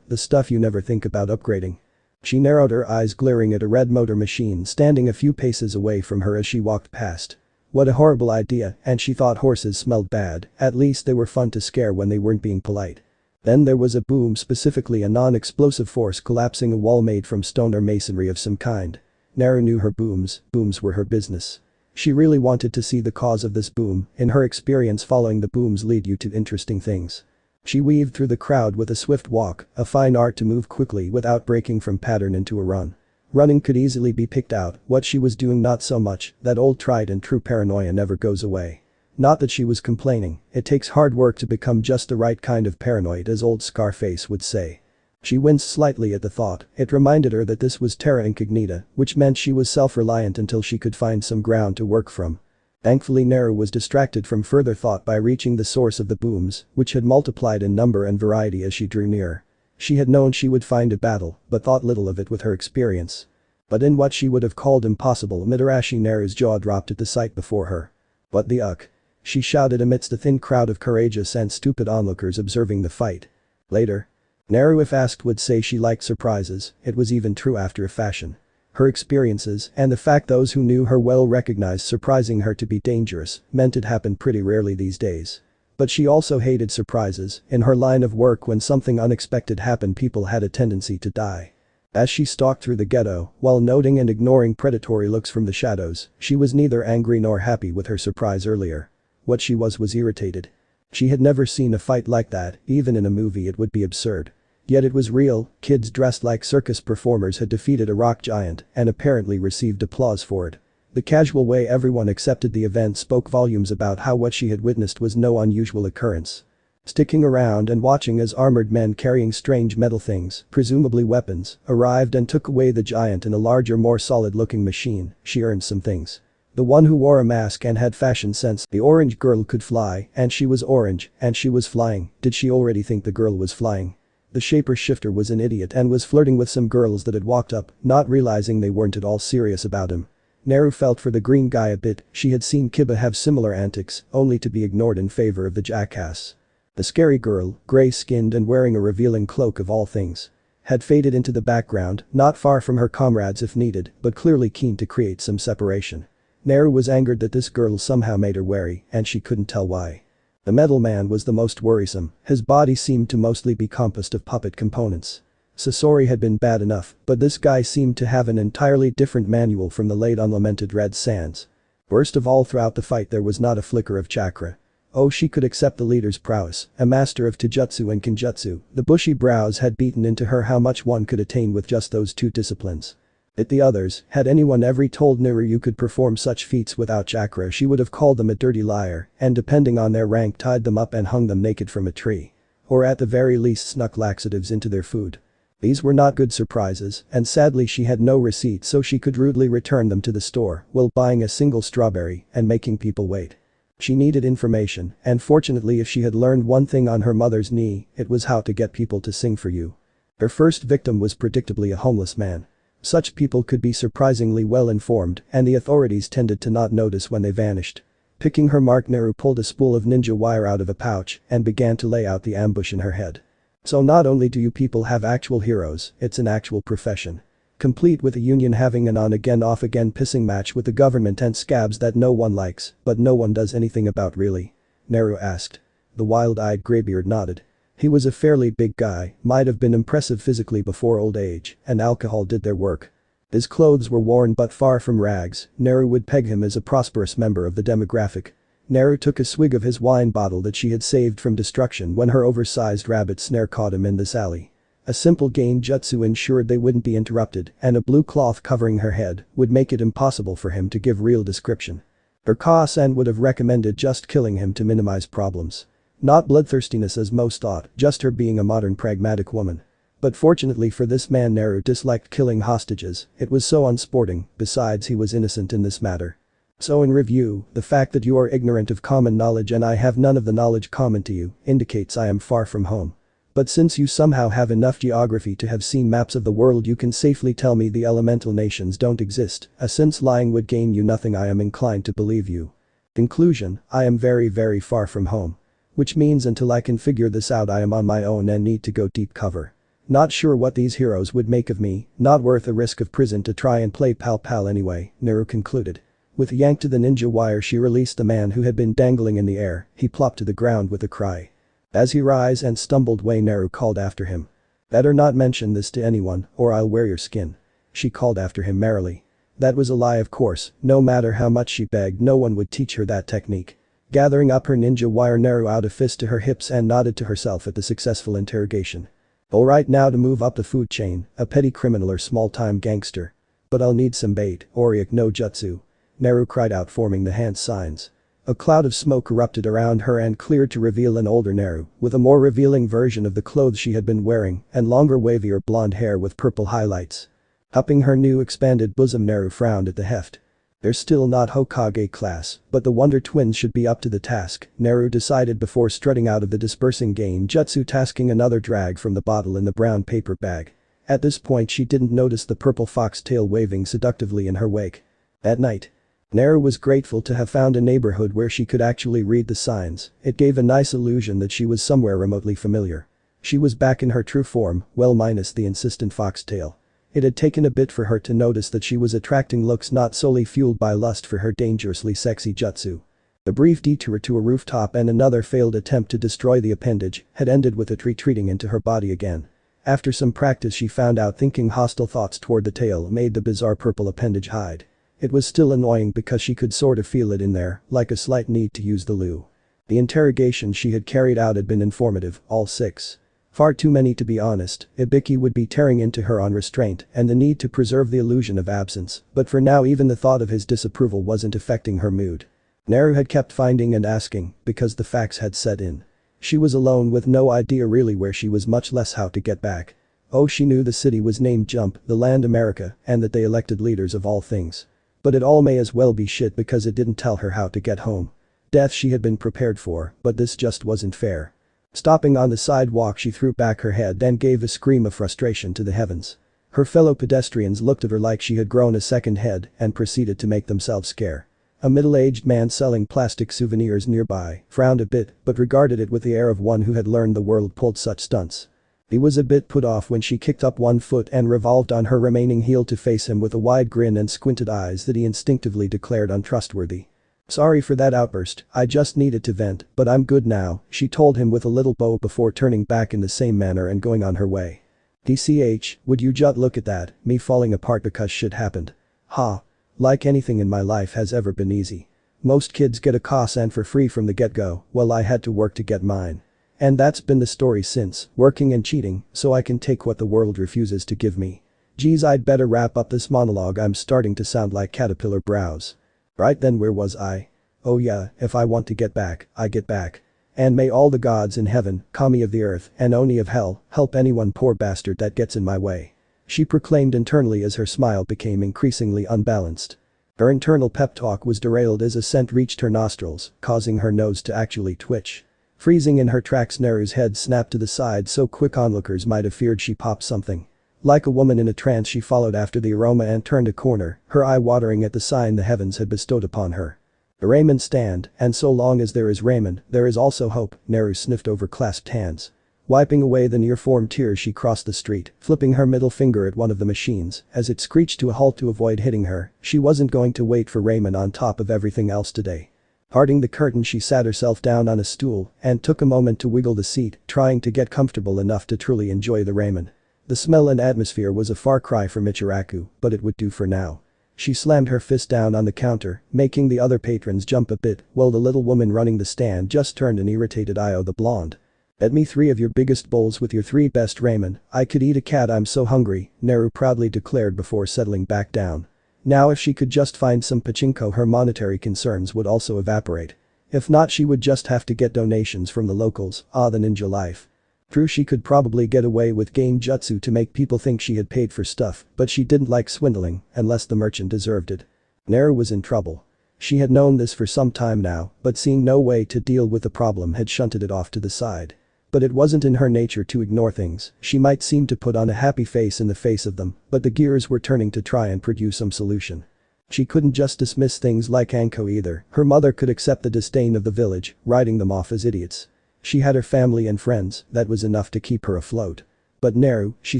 The stuff you never think about upgrading. She narrowed her eyes, glaring at a red motor machine standing a few paces away from her as she walked past. What a horrible idea, and she thought horses smelled bad, at least they were fun to scare when they weren't being polite. Then there was a boom, specifically a non-explosive force collapsing a wall made from stone or masonry of some kind. Naru knew her booms were her business. She really wanted to see the cause of this boom. In her experience, following the booms lead you to interesting things. She weaved through the crowd with a swift walk, a fine art to move quickly without breaking from pattern into a run. Running could easily be picked out, what she was doing not so much. That old tried and true paranoia never goes away. Not that she was complaining, it takes hard work to become just the right kind of paranoid, as old Scarface would say. She winced slightly at the thought. It reminded her that this was terra incognita, which meant she was self-reliant until she could find some ground to work from. Thankfully, Naru was distracted from further thought by reaching the source of the booms, which had multiplied in number and variety as she drew near. She had known she would find a battle, but thought little of it with her experience. But in what she would have called impossible Midarashi, Naru's jaw dropped at the sight before her. "What the uck?" she shouted amidst a thin crowd of courageous and stupid onlookers observing the fight. Later. Naru, if asked, would say she liked surprises. It was even true after a fashion. Her experiences, and the fact those who knew her well recognized surprising her to be dangerous, meant it happened pretty rarely these days. But she also hated surprises. In her line of work, when something unexpected happened, people had a tendency to die. As she stalked through the ghetto, while noting and ignoring predatory looks from the shadows, she was neither angry nor happy with her surprise earlier. What she was irritated. She had never seen a fight like that. Even in a movie it would be absurd. Yet it was real. Kids dressed like circus performers had defeated a rock giant and apparently received applause for it. The casual way everyone accepted the event spoke volumes about how what she had witnessed was no unusual occurrence. Sticking around and watching as armored men carrying strange metal things, presumably weapons, arrived and took away the giant in a larger, more solid-looking machine, she earned some things. The one who wore a mask and had fashion sense. The orange girl could fly, and she was orange, and she was flying. Did she already think the girl was flying? The shaper shifter was an idiot and was flirting with some girls that had walked up, not realizing they weren't at all serious about him. Naru felt for the green guy a bit. She had seen Kiba have similar antics, only to be ignored in favor of the jackass. The scary girl, gray-skinned and wearing a revealing cloak of all things, had faded into the background, not far from her comrades if needed, but clearly keen to create some separation. Naru was angered that this girl somehow made her wary, and she couldn't tell why. The metal man was the most worrisome. His body seemed to mostly be composed of puppet components. Sasori had been bad enough, but this guy seemed to have an entirely different manual from the late unlamented Red Sands. Worst of all, throughout the fight there was not a flicker of chakra. Oh, she could accept the leader's prowess, a master of taijutsu and kenjutsu. The bushy brows had beaten into her how much one could attain with just those two disciplines. At the others, had anyone ever told Naru you could perform such feats without chakra, she would have called them a dirty liar, and depending on their rank tied them up and hung them naked from a tree. Or at the very least snuck laxatives into their food. These were not good surprises, and sadly she had no receipt, so she could rudely return them to the store while buying a single strawberry and making people wait. She needed information, and fortunately if she had learned one thing on her mother's knee, it was how to get people to sing for you. Her first victim was predictably a homeless man. Such people could be surprisingly well informed, and the authorities tended to not notice when they vanished. Picking her mark, Naru pulled a spool of ninja wire out of a pouch and began to lay out the ambush in her head. So not only do you people have actual heroes, it's an actual profession. Complete with a union having an on-again off-again pissing match with the government and scabs that no one likes, but no one does anything about really? Naru asked. The wild-eyed graybeard nodded. He was a fairly big guy, might have been impressive physically before old age, and alcohol did their work. His clothes were worn but far from rags. Naru would peg him as a prosperous member of the demographic. Naru took a swig of his wine bottle that she had saved from destruction when her oversized rabbit snare caught him in this alley. A simple gain jutsu ensured they wouldn't be interrupted, and a blue cloth covering her head would make it impossible for him to give real description. Her Kassel would have recommended just killing him to minimize problems. Not bloodthirstiness as most thought, just her being a modern pragmatic woman. But fortunately for this man, Naru disliked killing hostages. It was so unsporting. Besides, he was innocent in this matter. So in review, the fact that you are ignorant of common knowledge and I have none of the knowledge common to you indicates I am far from home. But since you somehow have enough geography to have seen maps of the world, you can safely tell me the elemental nations don't exist, since lying would gain you nothing. I am inclined to believe you. Conclusion, I am very far from home. Which means until I can figure this out I am on my own and need to go deep cover. Not sure what these heroes would make of me, not worth the risk of prison to try and play pal anyway, Naru concluded. With a yank to the ninja wire she released the man who had been dangling in the air, he plopped to the ground with a cry. As he rise and stumbled away Naru called after him. Better not mention this to anyone or I'll wear your skin. She called after him merrily. That was a lie of course, no matter how much she begged no one would teach her that technique. Gathering up her ninja wire Naru out a fist to her hips and nodded to herself at the successful interrogation. Alright now to move up the food chain, a petty criminal or small-time gangster. But I'll need some bait, Oriak no jutsu. Naru cried out forming the hand signs. A cloud of smoke erupted around her and cleared to reveal an older Naru, with a more revealing version of the clothes she had been wearing and longer wavier blonde hair with purple highlights. Upping her new expanded bosom Naru frowned at the heft. They're still not Hokage class, but the Wonder Twins should be up to the task, Naru decided before strutting out of the dispersing gain jutsu tasking another drag from the bottle in the brown paper bag. At this point she didn't notice the purple fox tail waving seductively in her wake. At night. Naru was grateful to have found a neighborhood where she could actually read the signs, it gave a nice illusion that she was somewhere remotely familiar. She was back in her true form, well minus the insistent foxtail. It had taken a bit for her to notice that she was attracting looks not solely fueled by lust for her dangerously sexy jutsu. A brief detour to a rooftop and another failed attempt to destroy the appendage had ended with it retreating into her body again. After some practice she found out thinking hostile thoughts toward the tail made the bizarre purple appendage hide. It was still annoying because she could sort of feel it in there, like a slight need to use the loo. The interrogation she had carried out had been informative, all 6. Far too many to be honest, Ibiki would be tearing into her on restraint and the need to preserve the illusion of absence, but for now even the thought of his disapproval wasn't affecting her mood. Naru had kept finding and asking, because the facts had set in. She was alone with no idea really where she was much less how to get back. Oh she knew the city was named Jump, the land America, and that they elected leaders of all things. But it all may as well be shit because it didn't tell her how to get home. Death she had been prepared for, but this just wasn't fair. Stopping on the sidewalk she threw back her head and gave a scream of frustration to the heavens. Her fellow pedestrians looked at her like she had grown a second head and proceeded to make themselves scare. A middle-aged man selling plastic souvenirs nearby frowned a bit but regarded it with the air of one who had learned the world pulled such stunts. He was a bit put off when she kicked up one foot and revolved on her remaining heel to face him with a wide grin and squinted eyes that he instinctively declared untrustworthy. Sorry for that outburst, I just needed to vent, but I'm good now, she told him with a little bow before turning back in the same manner and going on her way. DCH, would you just look at that, me falling apart because shit happened. Ha. Like anything in my life has ever been easy. Most kids get a coss and for free from the get-go, well I had to work to get mine. And that's been the story since, working and cheating, so I can take what the world refuses to give me. Geez I'd better wrap up this monologue I'm starting to sound like Caterpillar Brows. Right then where was I? Oh yeah, if I want to get back, I get back. And may all the gods in heaven, Kami of the earth, and Oni of hell, help anyone poor bastard that gets in my way. She proclaimed internally as her smile became increasingly unbalanced. Her internal pep talk was derailed as a scent reached her nostrils, causing her nose to actually twitch. Freezing in her tracks Naru's head snapped to the side so quick onlookers might have feared she popped something. Like a woman in a trance she followed after the aroma and turned a corner, her eye watering at the sign the heavens had bestowed upon her. The Raymond stand, and so long as there is Raymond, there is also hope, Naru sniffed over clasped hands. Wiping away the near-formed tears she crossed the street, flipping her middle finger at one of the machines, as it screeched to a halt to avoid hitting her, she wasn't going to wait for Raymond on top of everything else today. Parting the curtain she sat herself down on a stool and took a moment to wiggle the seat, trying to get comfortable enough to truly enjoy the Raymond. The smell and atmosphere was a far cry from Ichiraku, but it would do for now. She slammed her fist down on the counter, making the other patrons jump a bit while the little woman running the stand just turned an irritated eye on the blonde. Bet me 3 of your biggest bowls with your 3 best ramen, I could eat a cat I'm so hungry, Naru proudly declared before settling back down. Now if she could just find some pachinko her monetary concerns would also evaporate. If not she would just have to get donations from the locals, the ninja life. True she could probably get away with game jutsu to make people think she had paid for stuff, but she didn't like swindling, unless the merchant deserved it. Naru was in trouble. She had known this for some time now, but seeing no way to deal with the problem had shunted it off to the side. But it wasn't in her nature to ignore things, she might seem to put on a happy face in the face of them, but the gears were turning to try and produce some solution. She couldn't just dismiss things like Anko either. Her mother could accept the disdain of the village, writing them off as idiots. She had her family and friends, that was enough to keep her afloat. But Naru, she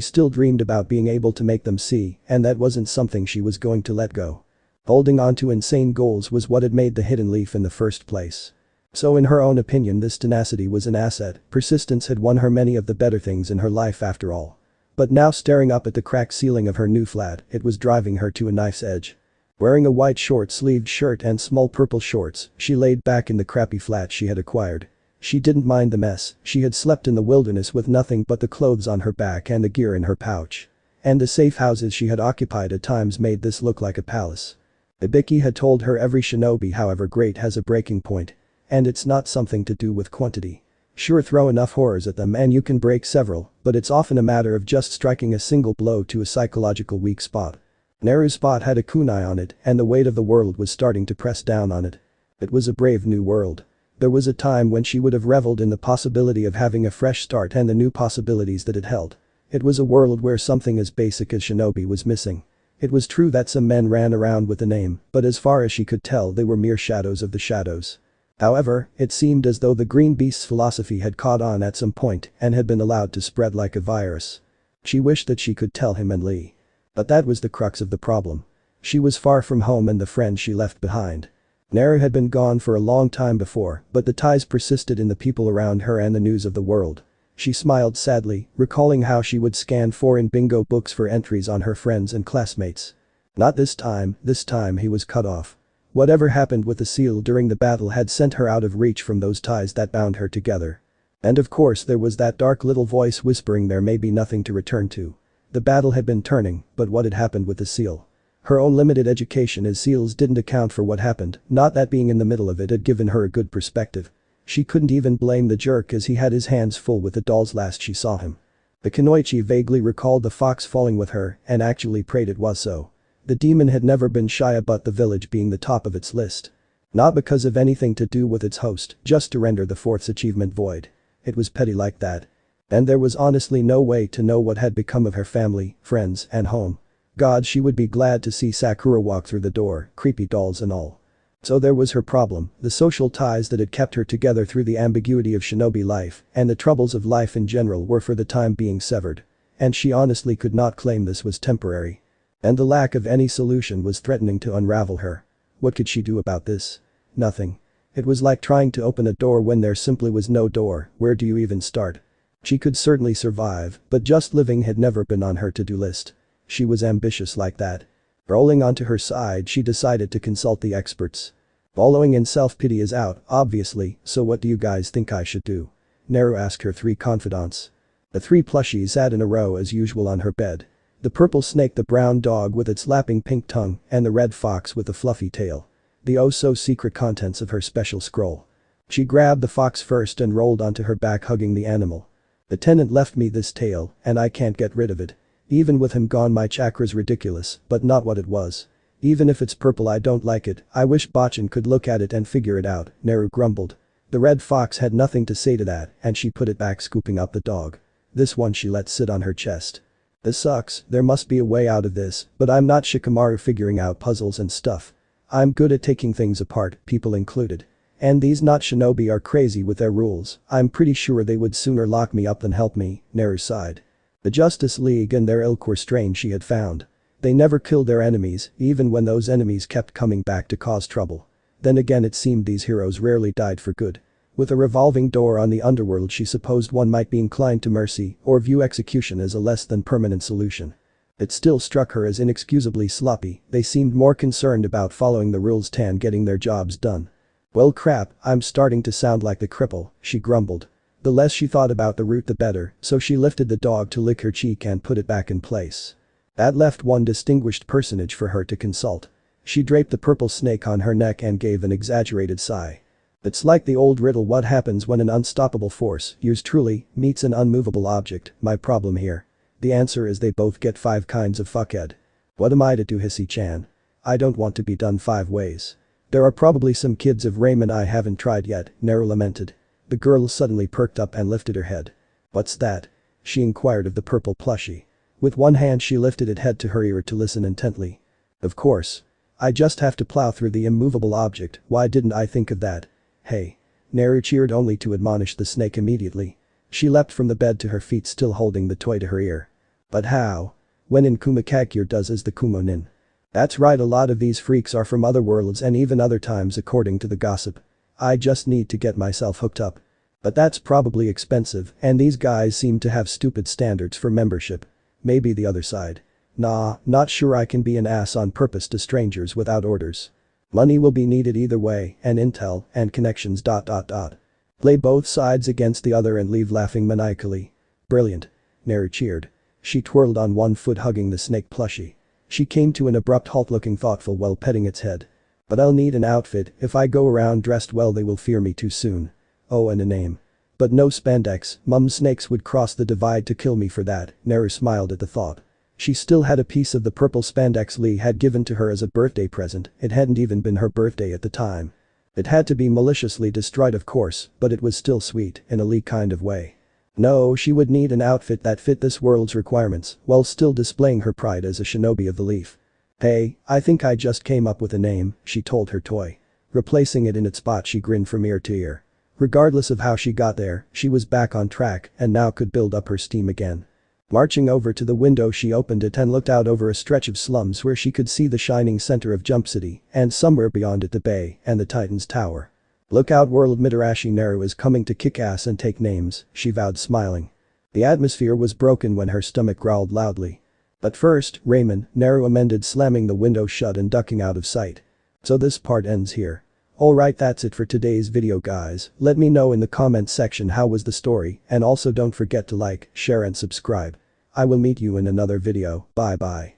still dreamed about being able to make them see, and that wasn't something she was going to let go. Holding on to insane goals was what had made the hidden leaf in the first place. So in her own opinion this tenacity was an asset, persistence had won her many of the better things in her life after all. But now staring up at the cracked ceiling of her new flat, it was driving her to a knife's edge. Wearing a white short-sleeved shirt and small purple shorts, she laid back in the crappy flat she had acquired. She didn't mind the mess, she had slept in the wilderness with nothing but the clothes on her back and the gear in her pouch. And the safe houses she had occupied at times made this look like a palace. Ibiki had told her every shinobi however great has a breaking point. And it's not something to do with quantity. Sure, throw enough horrors at them and you can break several, but it's often a matter of just striking a single blow to a psychological weak spot. Naru's spot had a kunai on it and the weight of the world was starting to press down on it. It was a brave new world. There was a time when she would have reveled in the possibility of having a fresh start and the new possibilities that it held. It was a world where something as basic as shinobi was missing. It was true that some men ran around with a name, but as far as she could tell they were mere shadows of the shadows. However, it seemed as though the Green Beast's philosophy had caught on at some point and had been allowed to spread like a virus. She wished that she could tell him and Lee. But that was the crux of the problem. She was far from home and the friends she left behind. Naru had been gone for a long time before, but the ties persisted in the people around her and the news of the world. She smiled sadly, recalling how she would scan foreign bingo books for entries on her friends and classmates. Not this time he was cut off. Whatever happened with the seal during the battle had sent her out of reach from those ties that bound her together. And of course there was that dark little voice whispering there may be nothing to return to. The battle had been turning, but what had happened with the seal? Her own limited education as seals didn't account for what happened, not that being in the middle of it had given her a good perspective. She couldn't even blame the jerk as he had his hands full with the dolls last she saw him. The Kunoichi vaguely recalled the fox falling with her and actually prayed it was so. The demon had never been shy about the village being the top of its list. Not because of anything to do with its host, just to render the fourth's achievement void. It was petty like that. And there was honestly no way to know what had become of her family, friends, and home. God, she would be glad to see Sakura walk through the door, creepy dolls and all. So there was her problem, the social ties that had kept her together through the ambiguity of shinobi life and the troubles of life in general were for the time being severed. And she honestly could not claim this was temporary. And the lack of any solution was threatening to unravel her. What could she do about this? Nothing. It was like trying to open a door when there simply was no door. Where do you even start? She could certainly survive, but just living had never been on her to-do list. She was ambitious like that. Rolling onto her side, she decided to consult the experts. Wallowing in self-pity is out, obviously, so what do you guys think I should do? Naru asked her three confidants. The three plushies sat in a row as usual on her bed. The purple snake, the brown dog with its lapping pink tongue, and the red fox with the fluffy tail. The oh-so-secret contents of her special scroll. She grabbed the fox first and rolled onto her back hugging the animal. The tenant left me this tail, and I can't get rid of it. Even with him gone my chakra's ridiculous, but not what it was. Even if it's purple I don't like it, I wish Bachan could look at it and figure it out, Naru grumbled. The red fox had nothing to say to that and she put it back scooping up the dog. This one she let sit on her chest. This sucks, there must be a way out of this, but I'm not Shikamaru figuring out puzzles and stuff. I'm good at taking things apart, people included. And these not shinobi are crazy with their rules, I'm pretty sure they would sooner lock me up than help me, Naru sighed. The Justice League and their ilk were strange she had found. They never killed their enemies, even when those enemies kept coming back to cause trouble. Then again it seemed these heroes rarely died for good. With a revolving door on the underworld she supposed one might be inclined to mercy or view execution as a less than permanent solution. It still struck her as inexcusably sloppy, they seemed more concerned about following the rules than getting their jobs done. Well crap, I'm starting to sound like the cripple, she grumbled. The less she thought about the route the better, so she lifted the dog to lick her cheek and put it back in place. That left one distinguished personage for her to consult. She draped the purple snake on her neck and gave an exaggerated sigh. It's like the old riddle, what happens when an unstoppable force, yours truly, meets an unmovable object. My problem here. The answer is they both get 5 kinds of fuckhead. What am I to do, Hissy-chan? I don't want to be done 5 ways. There are probably some kids of Raymond I haven't tried yet, Naru lamented. The girl suddenly perked up and lifted her head. What's that? She inquired of the purple plushie. With one hand she lifted it head to her ear to listen intently. Of course. I just have to plow through the immovable object, why didn't I think of that? Hey. Naru cheered only to admonish the snake immediately. She leapt from the bed to her feet still holding the toy to her ear. But how? When in Kumakagure does as the Kumonin. That's right, a lot of these freaks are from other worlds and even other times according to the gossip. I just need to get myself hooked up. But that's probably expensive and these guys seem to have stupid standards for membership. Maybe the other side. Nah, not sure I can be an ass on purpose to strangers without orders. Money will be needed either way and intel and connections. Play both sides against the other and leave laughing maniacally. Brilliant. Naru cheered. She twirled on one foot hugging the snake plushie. She came to an abrupt halt looking thoughtful while petting its head. But I'll need an outfit, if I go around dressed well they will fear me too soon. Oh, and a name. But no spandex, mum's snakes would cross the divide to kill me for that, Naru smiled at the thought. She still had a piece of the purple spandex Lee had given to her as a birthday present, it hadn't even been her birthday at the time. It had to be maliciously destroyed of course, but it was still sweet, in a Lee kind of way. No, she would need an outfit that fit this world's requirements, while still displaying her pride as a shinobi of the leaf. Hey, I think I just came up with a name, she told her toy. Replacing it in its spot she grinned from ear to ear. Regardless of how she got there, she was back on track and now could build up her steam again. Marching over to the window she opened it and looked out over a stretch of slums where she could see the shining center of Jump City and somewhere beyond it the bay and the Titan's tower. Look out world, Mitarashi Naru is coming to kick ass and take names, she vowed smiling. The atmosphere was broken when her stomach growled loudly. But first, Raymond, Naru amended slamming the window shut and ducking out of sight. So this part ends here. Alright, that's it for today's video guys, let me know in the comments section how was the story and also don't forget to like, share and subscribe. I will meet you in another video, bye bye.